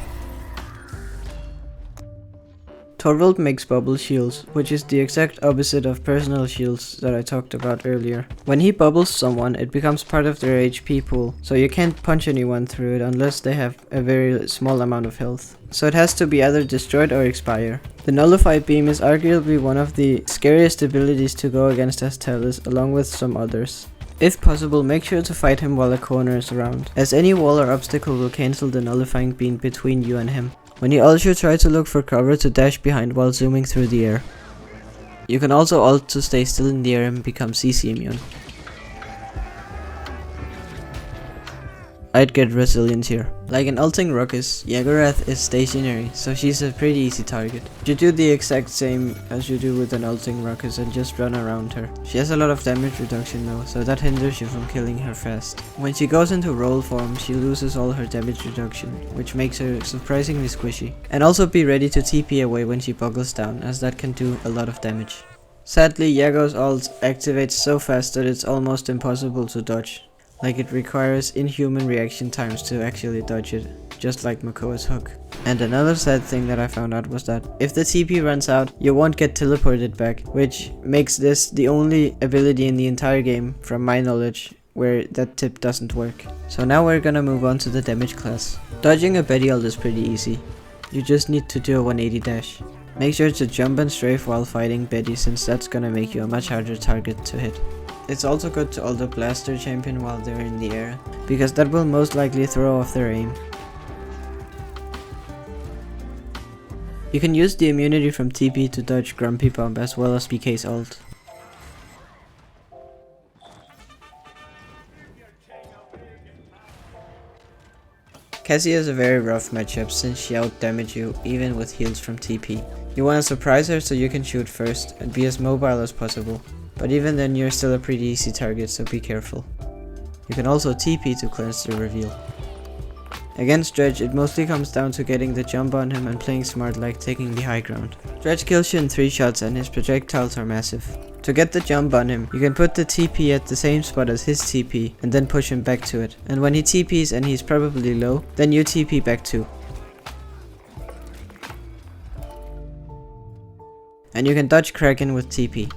Torvald makes bubble shields, which is the exact opposite of personal shields that I talked about earlier. When he bubbles someone, it becomes part of their HP pool, so you can't punch anyone through it unless they have a very small amount of health. So it has to be either destroyed or expire. The Nullified Beam is arguably one of the scariest abilities to go against as Talus, along with some others. If possible, make sure to fight him while a corner is around, as any wall or obstacle will cancel the nullifying beam between you and him. When you ult, try to look for cover to dash behind while zooming through the air. You can also ult to stay still in the air and become CC immune. I'd get Resilience here. Like an ulting Ruckus, Yaggorath is stationary, so she's a pretty easy target. You do the exact same as you do with an ulting Ruckus and just run around her. She has a lot of damage reduction though, so that hinders you from killing her fast. When she goes into roll form, she loses all her damage reduction, which makes her surprisingly squishy. And also be ready to TP away when she buckles down, as that can do a lot of damage. Sadly, Yago's ult activates so fast that it's almost impossible to dodge. Like it requires inhuman reaction times to actually dodge it, just like Makoa's hook. And another sad thing that I found out was that if the TP runs out, you won't get teleported back, which makes this the only ability in the entire game, from my knowledge, where that tip doesn't work. So now we're gonna move on to the damage class. Dodging a Betty ult is pretty easy. You just need to do a 180 dash. Make sure to jump and strafe while fighting Betty, since that's gonna make you a much harder target to hit. It's also good to ult a blaster champion while they're in the air, because that will most likely throw off their aim. You can use the immunity from TP to dodge Grumpy Bomb as well as PK's ult. Cassie is a very rough matchup since she outdamage you even with heals from TP. You want to surprise her so you can shoot first and be as mobile as possible. But even then you're still a pretty easy target, so be careful. You can also TP to cleanse the reveal. Against Dredge, it mostly comes down to getting the jump on him and playing smart, like taking the high ground. Dredge kills you in 3 shots and his projectiles are massive. To get the jump on him, you can put the TP at the same spot as his TP and then push him back to it. And when he TPs and he's probably low, then you TP back too. And you can dodge Kraken with TP.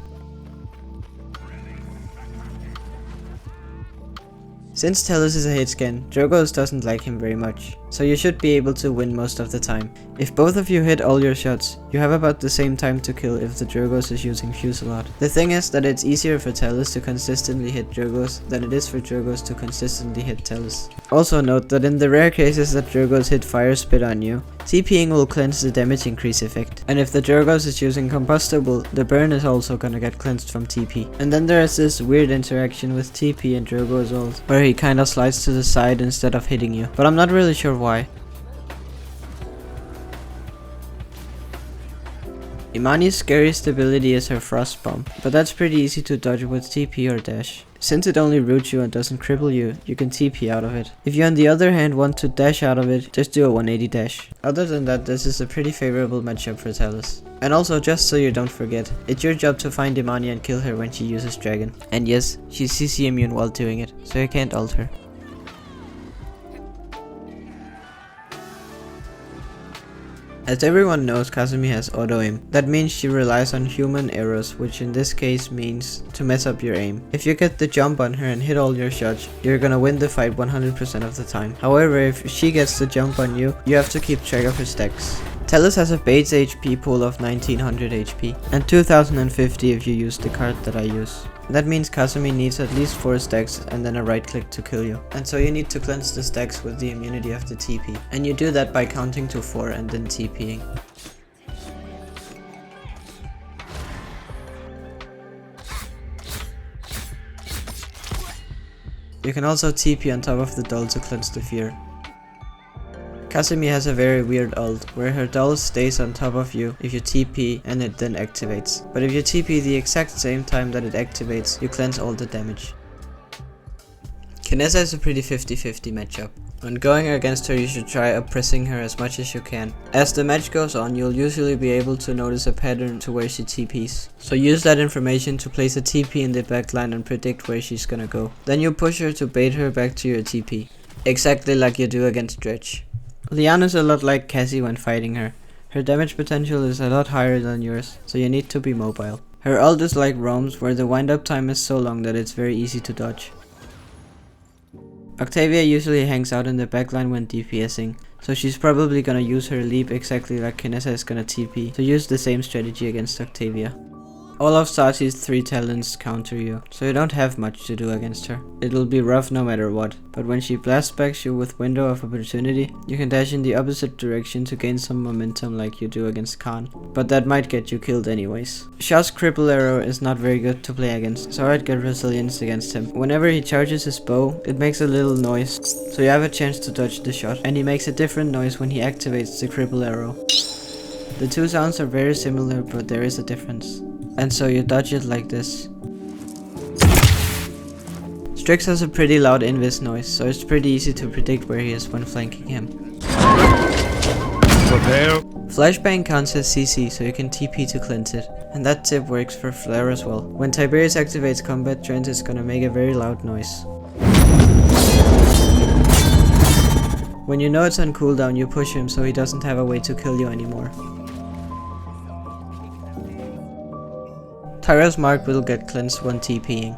Since Talus is a hit scan, Drogoz doesn't like him very much, so you should be able to win most of the time. If both of you hit all your shots, you have about the same time to kill if the Drogoz is using Fuse a lot. The thing is that it's easier for Talus to consistently hit Drogoz than it is for Drogoz to consistently hit Talus. Also note that in the rare cases that Drogoz hit Fire Spit on you, TPing will cleanse the damage increase effect. And if the Drogoz is using Combustible, the burn is also gonna get cleansed from TP. And then there is this weird interaction with TP and Drogoz ult, where he kinda slides to the side instead of hitting you, but I'm not really sure why. Imani's scariest ability is her Frost Bomb, but that's pretty easy to dodge with TP or dash. Since it only roots you and doesn't cripple you, you can TP out of it. If you on the other hand want to dash out of it, just do a 180 dash. Other than that, this is a pretty favorable matchup for Talus. And also, just so you don't forget, it's your job to find Imani and kill her when she uses Dragon. And yes, she's CC immune while doing it, so you can't ult her. As everyone knows, Kazumi has auto-aim. That means she relies on human errors, which in this case means to mess up your aim. If you get the jump on her and hit all your shots, you're gonna win the fight 100% of the time. However, if she gets the jump on you, you have to keep track of her stacks. Talus has a base HP pool of 1900 HP, and 2050 if you use the card that I use. That means Kazumi needs at least 4 stacks and then a right click to kill you. And so you need to cleanse the stacks with the immunity of the TP. And you do that by counting to 4 and then TPing. You can also TP on top of the doll to cleanse the fear. Kazumi has a very weird ult, where her doll stays on top of you if you TP and it then activates. But if you TP the exact same time that it activates, you cleanse all the damage. Kinessa is a pretty 50-50 matchup. When going against her, you should try oppressing her as much as you can. As the match goes on, you'll usually be able to notice a pattern to where she TPs. So use that information to place a TP in the backline and predict where she's gonna go. Then you push her to bait her back to your TP. Exactly like you do against Dredge. Liana's a lot like Cassie when fighting her. Her damage potential is a lot higher than yours, so you need to be mobile. Her ult is like Roam's, where the wind-up time is so long that it's very easy to dodge. Octavia usually hangs out in the backline when DPSing, so she's probably gonna use her leap exactly like Kinessa is gonna TP, so use the same strategy against Octavia. All of Sasi's 3 talents counter you, so you don't have much to do against her. It'll be rough no matter what, but when she blast backs you with window of opportunity, you can dash in the opposite direction to gain some momentum like you do against Khan, but that might get you killed anyways. Shah's cripple arrow is not very good to play against, so I'd get resilience against him. Whenever he charges his bow, it makes a little noise, so you have a chance to dodge the shot, and he makes a different noise when he activates the cripple arrow. The two sounds are very similar, but there is a difference. And so you dodge it like this. Strix has a pretty loud invis noise, so it's pretty easy to predict where he is when flanking him. Prepare. Flashbang counts as CC, so you can TP to cleanse it. And that tip works for Flare as well. When Tiberius activates combat trends, it's gonna make a very loud noise. When you know it's on cooldown, you push him so he doesn't have a way to kill you anymore. Tyra's mark will get cleansed when TPing.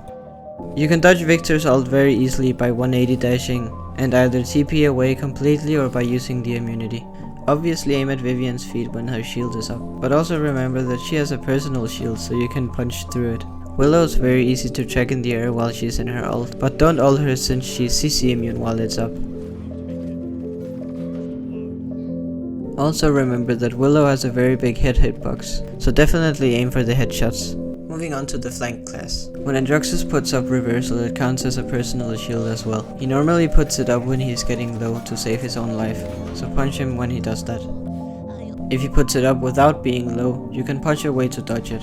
You can dodge Victor's ult very easily by 180 dashing and either TP away completely or by using the immunity. Obviously aim at Vivian's feet when her shield is up, but also remember that she has a personal shield so you can punch through it. Willow's very easy to track in the air while she's in her ult, but don't ult her since she's CC immune while it's up. Also remember that Willow has a very big hitbox, so definitely aim for the headshots. Moving on to the flank class. When Androxus puts up reversal, it counts as a personal shield as well. He normally puts it up when he's getting low to save his own life, so punch him when he does that. If he puts it up without being low, you can punch away to dodge it.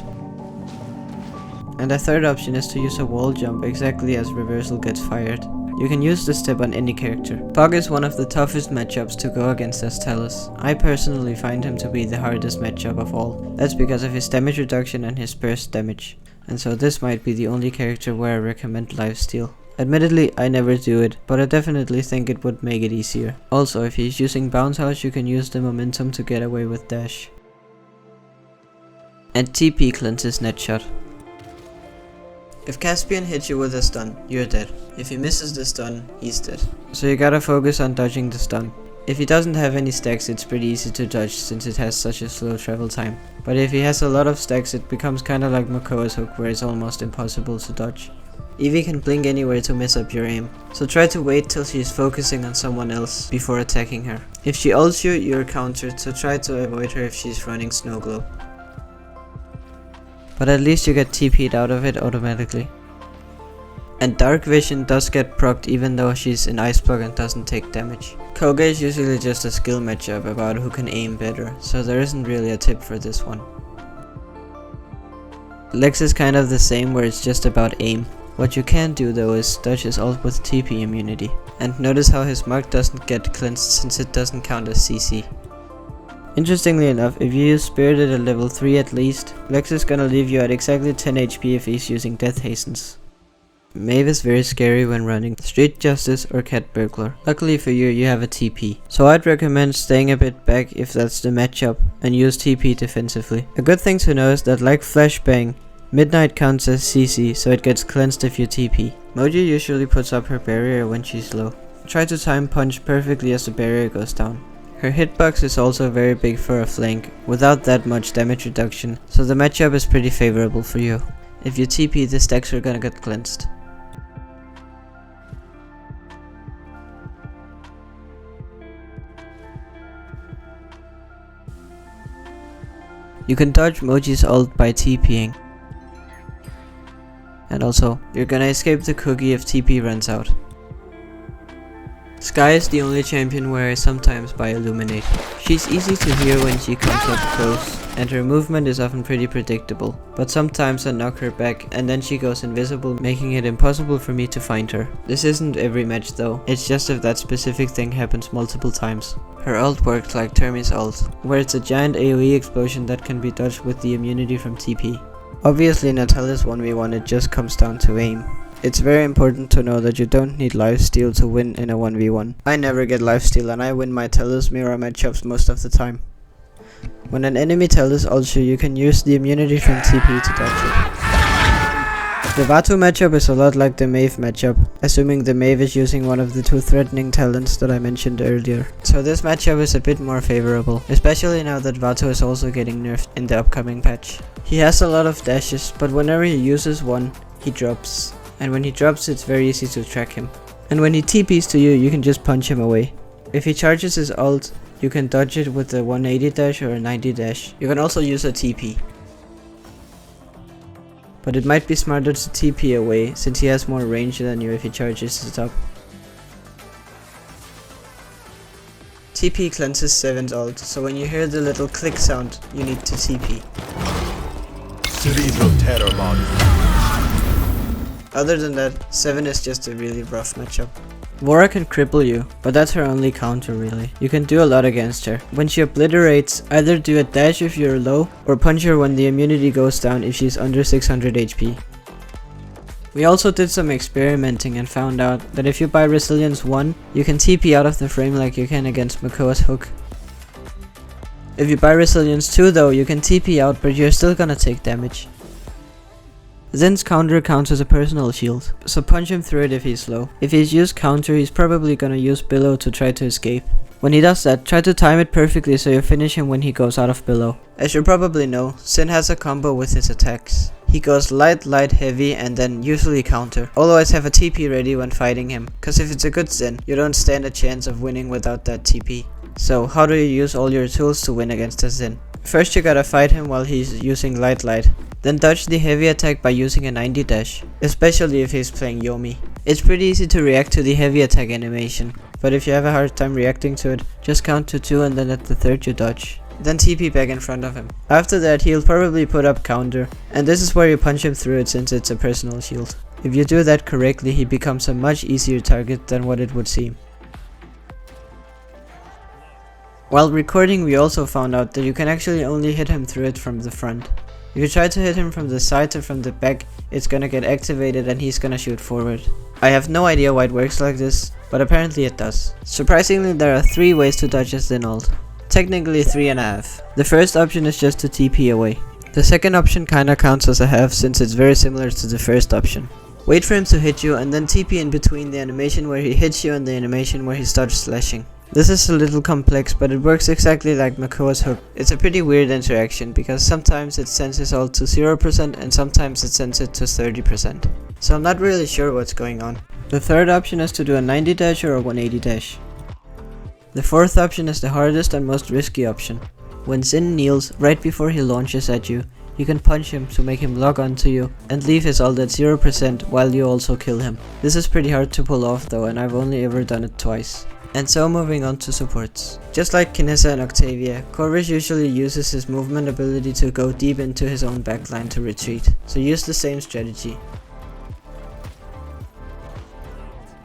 And the third option is to use a wall jump exactly as reversal gets fired. You can use this step on any character. Pog is one of the toughest matchups to go against as Talus. I personally find him to be the hardest matchup of all. That's because of his damage reduction and his burst damage. And so this might be the only character where I recommend lifesteal. Admittedly, I never do it, but I definitely think it would make it easier. Also, if he's using bounce house, you can use the momentum to get away with dash. And TP cleanses net shot. If Caspian hits you with a stun, you're dead. If he misses the stun, he's dead. So you gotta focus on dodging the stun. If he doesn't have any stacks, it's pretty easy to dodge since it has such a slow travel time. But if he has a lot of stacks, it becomes kinda like Makoa's hook where it's almost impossible to dodge. Eevee can blink anywhere to mess up your aim, so try to wait till she's focusing on someone else before attacking her. If she ults you, you're countered, so try to avoid her if she's running Snow Globe. But at least you get TP'd out of it automatically. And Dark Vision does get procced even though she's in Ice Block and doesn't take damage. Koga is usually just a skill matchup about who can aim better, so there isn't really a tip for this one. Lex is kind of the same where it's just about aim. What you can do though is dodge his ult with TP immunity. And notice how his mark doesn't get cleansed since it doesn't count as CC. Interestingly enough, if you use Spirited at level 3 at least, Lex is gonna leave you at exactly 10 HP if he's using Death Hastens. Maeve is very scary when running Street Justice or Cat Burglar. Luckily for you, you have a TP. So I'd recommend staying a bit back if that's the matchup and use TP defensively. A good thing to know is that like Flashbang, Midnight counts as CC, so it gets cleansed if you TP. Moji usually puts up her barrier when she's low. Try to time punch perfectly as the barrier goes down. Her hitbox is also very big for a flank, without that much damage reduction, so the matchup is pretty favorable for you. If you TP, the stacks are gonna get cleansed. You can dodge Moji's ult by TPing. And also, you're gonna escape the cookie if TP runs out. Skye is the only champion where I sometimes buy Illuminate. She's easy to hear when she comes up close, and her movement is often pretty predictable, but sometimes I knock her back and then she goes invisible, making it impossible for me to find her. This isn't every match though, it's just if that specific thing happens multiple times. Her ult works like Termi's ult, where it's a giant AoE explosion that can be dodged with the immunity from TP. Obviously in a Talus 1v1 it just comes down to aim. It's very important to know that you don't need lifesteal to win in a 1v1. I never get lifesteal and I win my Talus mirror matchups most of the time. When an enemy Talus ults you, you can use the immunity from TP to dodge it. The Vaatu matchup is a lot like the Maeve matchup, assuming the Maeve is using one of the 2 threatening talents that I mentioned earlier. So this matchup is a bit more favorable, especially now that Vaatu is also getting nerfed in the upcoming patch. He has a lot of dashes, but whenever he uses one, he drops. And when he drops, it's very easy to track him. And when he TPs to you, you can just punch him away. If he charges his ult, you can dodge it with a 180 dash or a 90 dash. You can also use a TP. But it might be smarter to TP away, since he has more range than you if he charges it up. TP cleanses 7's ult, so when you hear the little click sound, you need to TP. Cerebral terror body. Other than that, 7 is just a really rough matchup. Vora can cripple you, but that's her only counter really. You can do a lot against her. When she obliterates, either do a dash if you're low, or punch her when the immunity goes down if she's under 600 HP. We also did some experimenting and found out that if you buy Resilience 1, you can TP out of the frame like you can against Makoa's hook. If you buy Resilience 2 though, you can TP out, but you're still gonna take damage. Zin's counter counts as a personal shield, so punch him through it if he's low. If he's used counter, he's probably gonna use Billow to try to escape. When he does that, try to time it perfectly so you finish him when he goes out of Billow. As you probably know, Zin has a combo with his attacks. He goes light, light, heavy, and then usually counter. Always have a TP ready when fighting him, cause if it's a good Zin, you don't stand a chance of winning without that TP. So how do you use all your tools to win against a Zin? First you gotta fight him while he's using light, light. Then dodge the heavy attack by using a 90 dash, especially if he's playing Yomi. It's pretty easy to react to the heavy attack animation, but if you have a hard time reacting to it, just count to 2 and then at the 3rd you dodge. Then TP back in front of him. After that he'll probably put up counter, and this is where you punch him through it since it's a personal shield. If you do that correctly, he becomes a much easier target than what it would seem. While recording, we also found out that you can actually only hit him through it from the front. If you try to hit him from the sides or from the back, it's gonna get activated and he's gonna shoot forward. I have no idea why it works like this, but apparently it does. Surprisingly, there are 3 ways to dodge a Zin ult. Technically 3.5. The first option is just to TP away. The second option kinda counts as a half since it's very similar to the first option. Wait for him to hit you and then TP in between the animation where he hits you and the animation where he starts slashing. This is a little complex, but it works exactly like Makoa's hook. It's a pretty weird interaction because sometimes it sends his ult to 0% and sometimes it sends it to 30%. So I'm not really sure what's going on. The third option is to do a 90 dash or a 180 dash. The fourth option is the hardest and most risky option. When Zin kneels right before he launches at you, you can punch him to make him lock onto you and leave his ult at 0% while you also kill him. This is pretty hard to pull off though, and I've only ever done it twice. And so moving on to supports. Just like Kinessa and Octavia, Corvus usually uses his movement ability to go deep into his own backline to retreat, so use the same strategy.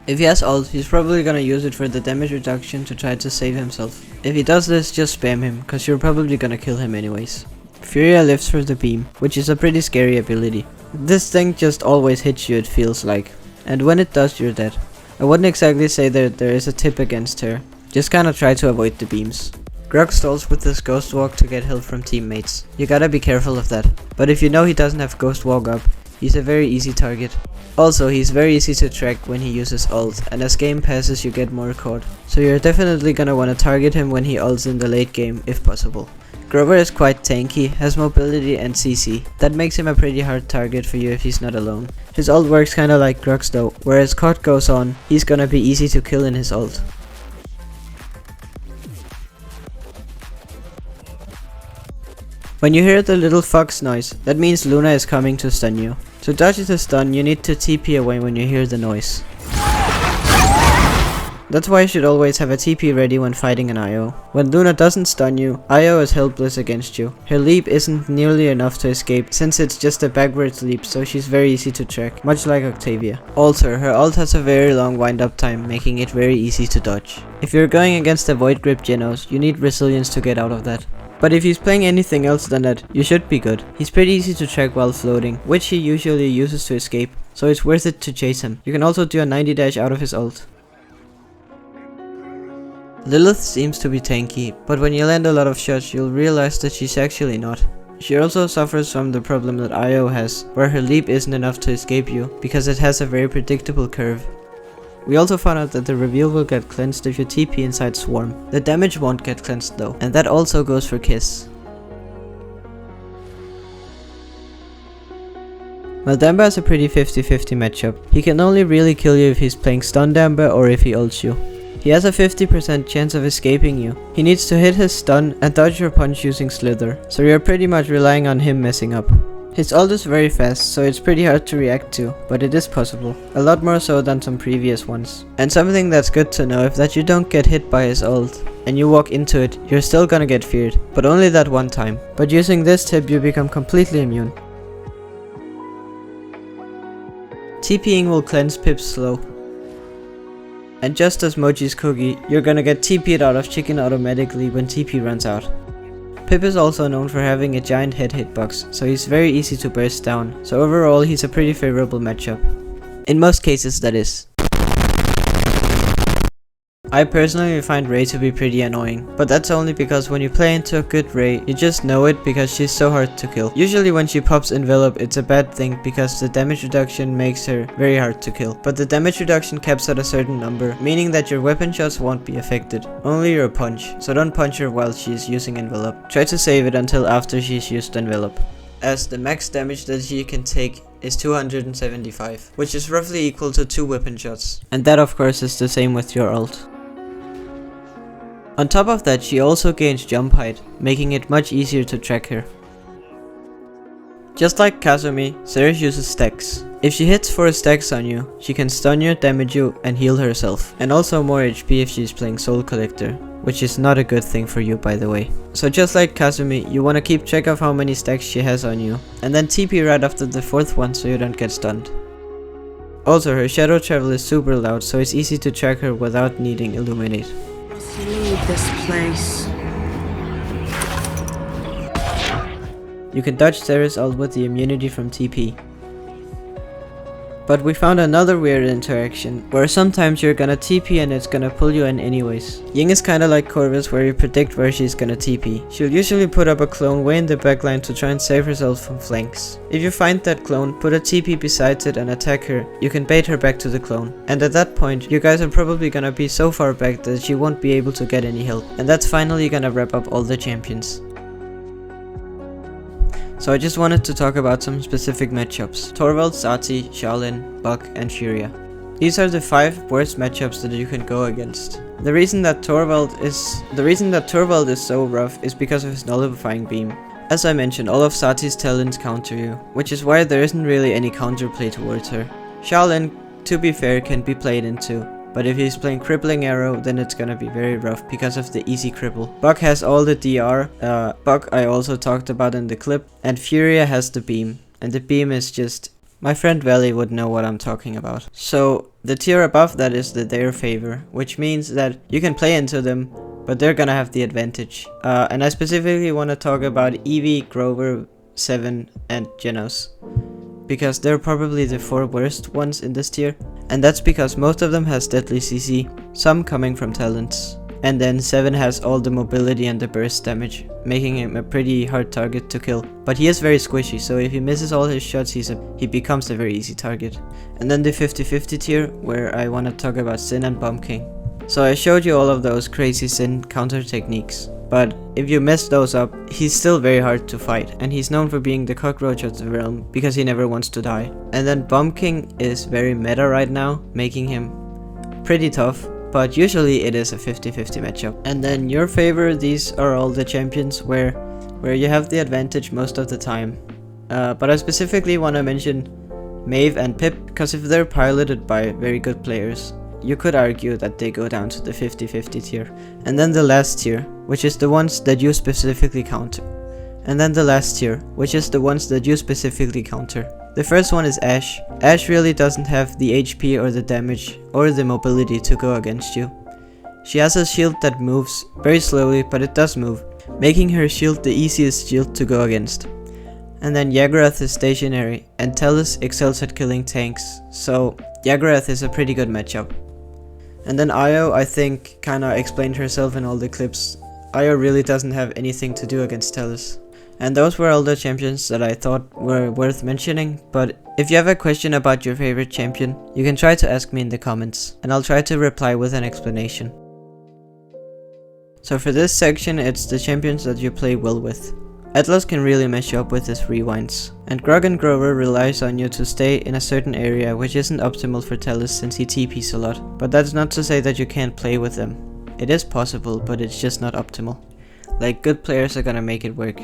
If he has ult, he's probably gonna use it for the damage reduction to try to save himself. If he does this, just spam him, cause you're probably gonna kill him anyways. Furia lives for the beam, which is a pretty scary ability. This thing just always hits you, it feels like, and when it does, you're dead. I wouldn't exactly say that there is a tip against her, just kinda try to avoid the beams. Grog stalls with this Ghost Walk to get help from teammates. You gotta be careful of that, but if you know he doesn't have Ghost Walk up, he's a very easy target. Also, he's very easy to track when he uses ult, and as game passes you get more caught, so you're definitely gonna wanna target him when he ults in the late game if possible. Grover is quite tanky, has mobility and CC. That makes him a pretty hard target for you if he's not alone. His ult works kinda like Grog's though, where as COD goes on, he's gonna be easy to kill in his ult. When you hear the little fox noise, that means Luna is coming to stun you. To dodge the stun, you need to TP away when you hear the noise. That's why you should always have a TP ready when fighting an IO. When Luna doesn't stun you, IO is helpless against you. Her leap isn't nearly enough to escape since it's just a backwards leap, so she's very easy to track, much like Octavia. Also, her ult has a very long wind up time, making it very easy to dodge. If you're going against the Void Grip Genos, you need Resilience to get out of that. But if he's playing anything else than that, you should be good. He's pretty easy to track while floating, which he usually uses to escape, so it's worth it to chase him. You can also do a 90 dash out of his ult. Lilith seems to be tanky, but when you land a lot of shots you'll realize that she's actually not. She also suffers from the problem that Io has, where her leap isn't enough to escape you, because it has a very predictable curve. We also found out that the reveal will get cleansed if you TP inside Swarm. The damage won't get cleansed though, and that also goes for Kiss. Maldamba is a pretty 50-50 matchup. He can only really kill you if he's playing Stun Damba or if he ults you. He has a 50% chance of escaping you. He needs to hit his stun and dodge your punch using Slither, so you're pretty much relying on him messing up. His ult is very fast, so it's pretty hard to react to, but it is possible. A lot more so than some previous ones. And something that's good to know is that you don't get hit by his ult, and you walk into it, you're still gonna get feared, but only that one time. But using this tip you become completely immune. TPing will cleanse Pip's slow. And just as Moji's cookie, you're gonna get TP'd out of chicken automatically when TP runs out. Pip is also known for having a giant head hitbox, so he's very easy to burst down, so overall he's a pretty favorable matchup. In most cases, that is. I personally find Rei to be pretty annoying, but that's only because when you play into a good Rei, you just know it because she's so hard to kill. Usually when she pops envelop it's a bad thing because the damage reduction makes her very hard to kill. But the damage reduction caps at a certain number, meaning that your weapon shots won't be affected, only your punch, so don't punch her while she's using envelop. Try to save it until after she's used envelop, as the max damage that she can take is 275, which is roughly equal to 2 weapon shots. And that of course is the same with your ult. On top of that, she also gains jump height, making it much easier to track her. Just like Kazumi, Ceres uses stacks. If she hits 4 stacks on you, she can stun you, damage you, and heal herself. And also more HP if she's playing Soul Collector, which is not a good thing for you by the way. So just like Kazumi, you wanna keep track of how many stacks she has on you, and then TP right after the 4th one so you don't get stunned. Also, her shadow travel is super loud, so it's easy to track her without needing Illuminate. Leave this place. You can dodge Ceres ult with the immunity from TP. But we found another weird interaction, where sometimes you're gonna TP and it's gonna pull you in anyways. Ying is kinda like Corvus, where you predict where she's gonna TP. She'll usually put up a clone way in the backline to try and save herself from flanks. If you find that clone, put a TP besides it and attack her, you can bait her back to the clone. And at that point, you guys are probably gonna be so far back that she won't be able to get any help. And that's finally gonna wrap up all the champions. So I just wanted to talk about some specific matchups. Torvald, Sati, Shaolin, Buck, and Furia. These are the 5 worst matchups that you can go against. The reason that Torvald is so rough is because of his nullifying beam. As I mentioned, all of Sati's talents counter you, which is why there isn't really any counterplay towards her. Shaolin, to be fair, can be played into, but if he's playing Crippling Arrow, then it's gonna be very rough because of the easy cripple. Buck has all the DR, Buck I also talked about in the clip, and Furia has the beam. And the beam is just... my friend Valley would know what I'm talking about. So, the tier above that is the their favor, which means that you can play into them, but they're gonna have the advantage. And I specifically want to talk about Eevee, Grover, Seven, and Genos, because they're probably the 4 worst ones in this tier. And that's because most of them has deadly CC, some coming from talents. And then 7 has all the mobility and the burst damage, making him a pretty hard target to kill. But he is very squishy, so if he misses all his shots, he becomes a very easy target. And then the 50-50 tier, where I want to talk about Sin and Bomb King. So I showed you all of those crazy Sin counter techniques. But if you mess those up, he's still very hard to fight, and he's known for being the cockroach of the realm because he never wants to die. And then Bomb King is very meta right now, making him pretty tough, but usually it is a 50-50 matchup. And then your favor, these are all the champions where you have the advantage most of the time. But I specifically want to mention Maeve and Pip, because if they're piloted by very good players, you could argue that they go down to the 50-50 tier. And then the last tier, which is the ones that you specifically counter. And then the last tier, which is the ones that you specifically counter. The first one is Ashe. Ashe really doesn't have the HP or the damage or the mobility to go against you. She has a shield that moves very slowly, but it does move, making her shield the easiest shield to go against. And then Yagurath is stationary, and Talus excels at killing tanks, so Yagurath is a pretty good matchup. And then Io, I think, kinda explained herself in all the clips. Io really doesn't have anything to do against Talus. And those were all the champions that I thought were worth mentioning, but if you have a question about your favorite champion, you can try to ask me in the comments, and I'll try to reply with an explanation. So for this section, it's the champions that you play well with. Atlas can really mess you up with his rewinds, and Grog and Grover relies on you to stay in a certain area, which isn't optimal for Talus since he TPs a lot, but that's not to say that you can't play with them. It is possible, but it's just not optimal. Like, good players are gonna make it work.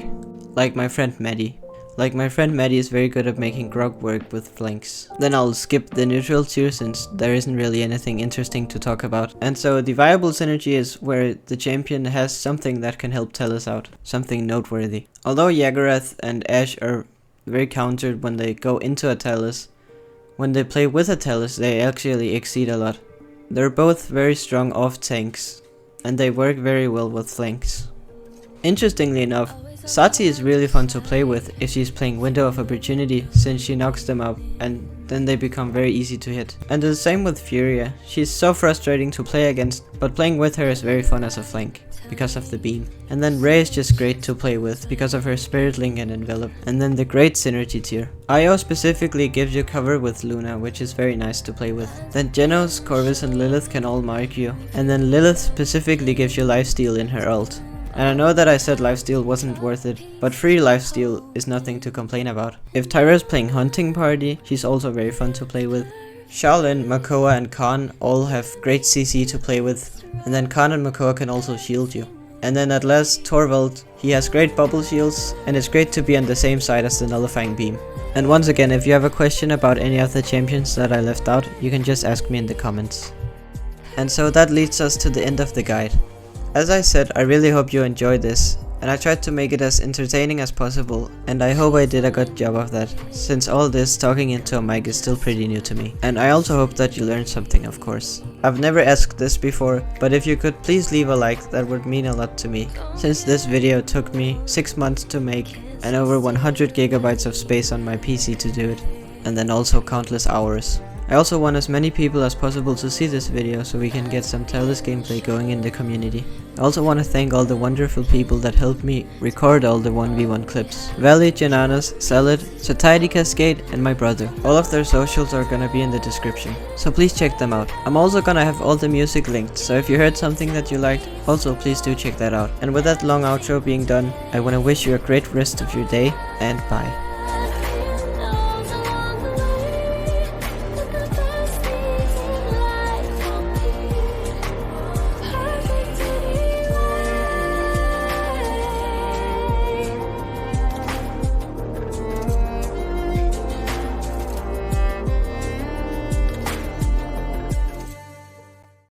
Like my friend Maddie. Is very good at making Grog work with flanks. Then I'll skip the neutral tier since there isn't really anything interesting to talk about. And so the viable synergy is where the champion has something that can help Talus out. Something noteworthy. Although Yaggorath and Ashe are very countered when they go into a Talus, when they play with a Talus they actually exceed a lot. They're both very strong off tanks, and they work very well with flanks. Interestingly enough, Sati is really fun to play with if she's playing Window of Opportunity, since she knocks them up and then they become very easy to hit. And the same with Furia. She's so frustrating to play against, but playing with her is very fun as a flank, because of the beam. And then Rey is just great to play with, because of her Spirit Link and Envelop. And then the great synergy tier. Io specifically gives you cover with Luna, which is very nice to play with. Then Genos, Corvus and Lilith can all mark you. And then Lilith specifically gives you lifesteal in her ult. And I know that I said lifesteal wasn't worth it, but free lifesteal is nothing to complain about. If Tyra's playing Hunting Party, she's also very fun to play with. Shaolin, Makoa and Khan all have great CC to play with, and then Khan and Makoa can also shield you. And then at last, Torvald, he has great bubble shields, and it's great to be on the same side as the Nullifying Beam. And once again, if you have a question about any of the champions that I left out, you can just ask me in the comments. And so that leads us to the end of the guide. As I said, I really hope you enjoyed this, and I tried to make it as entertaining as possible, and I hope I did a good job of that, since all this talking into a mic is still pretty new to me. And I also hope that you learned something, of course. I've never asked this before, but if you could please leave a like, that would mean a lot to me, since this video took me 6 months to make, and over 100 gigabytes of space on my PC to do it, and then also countless hours. I also want as many people as possible to see this video so we can get some Talus gameplay going in the community. I also want to thank all the wonderful people that helped me record all the 1v1 clips. Valley, Jananas, Salad, Satiety Cascade and my brother. All of their socials are gonna be in the description, so please check them out. I'm also gonna have all the music linked, so if you heard something that you liked, also please do check that out. And with that long outro being done, I wanna wish you a great rest of your day, and bye.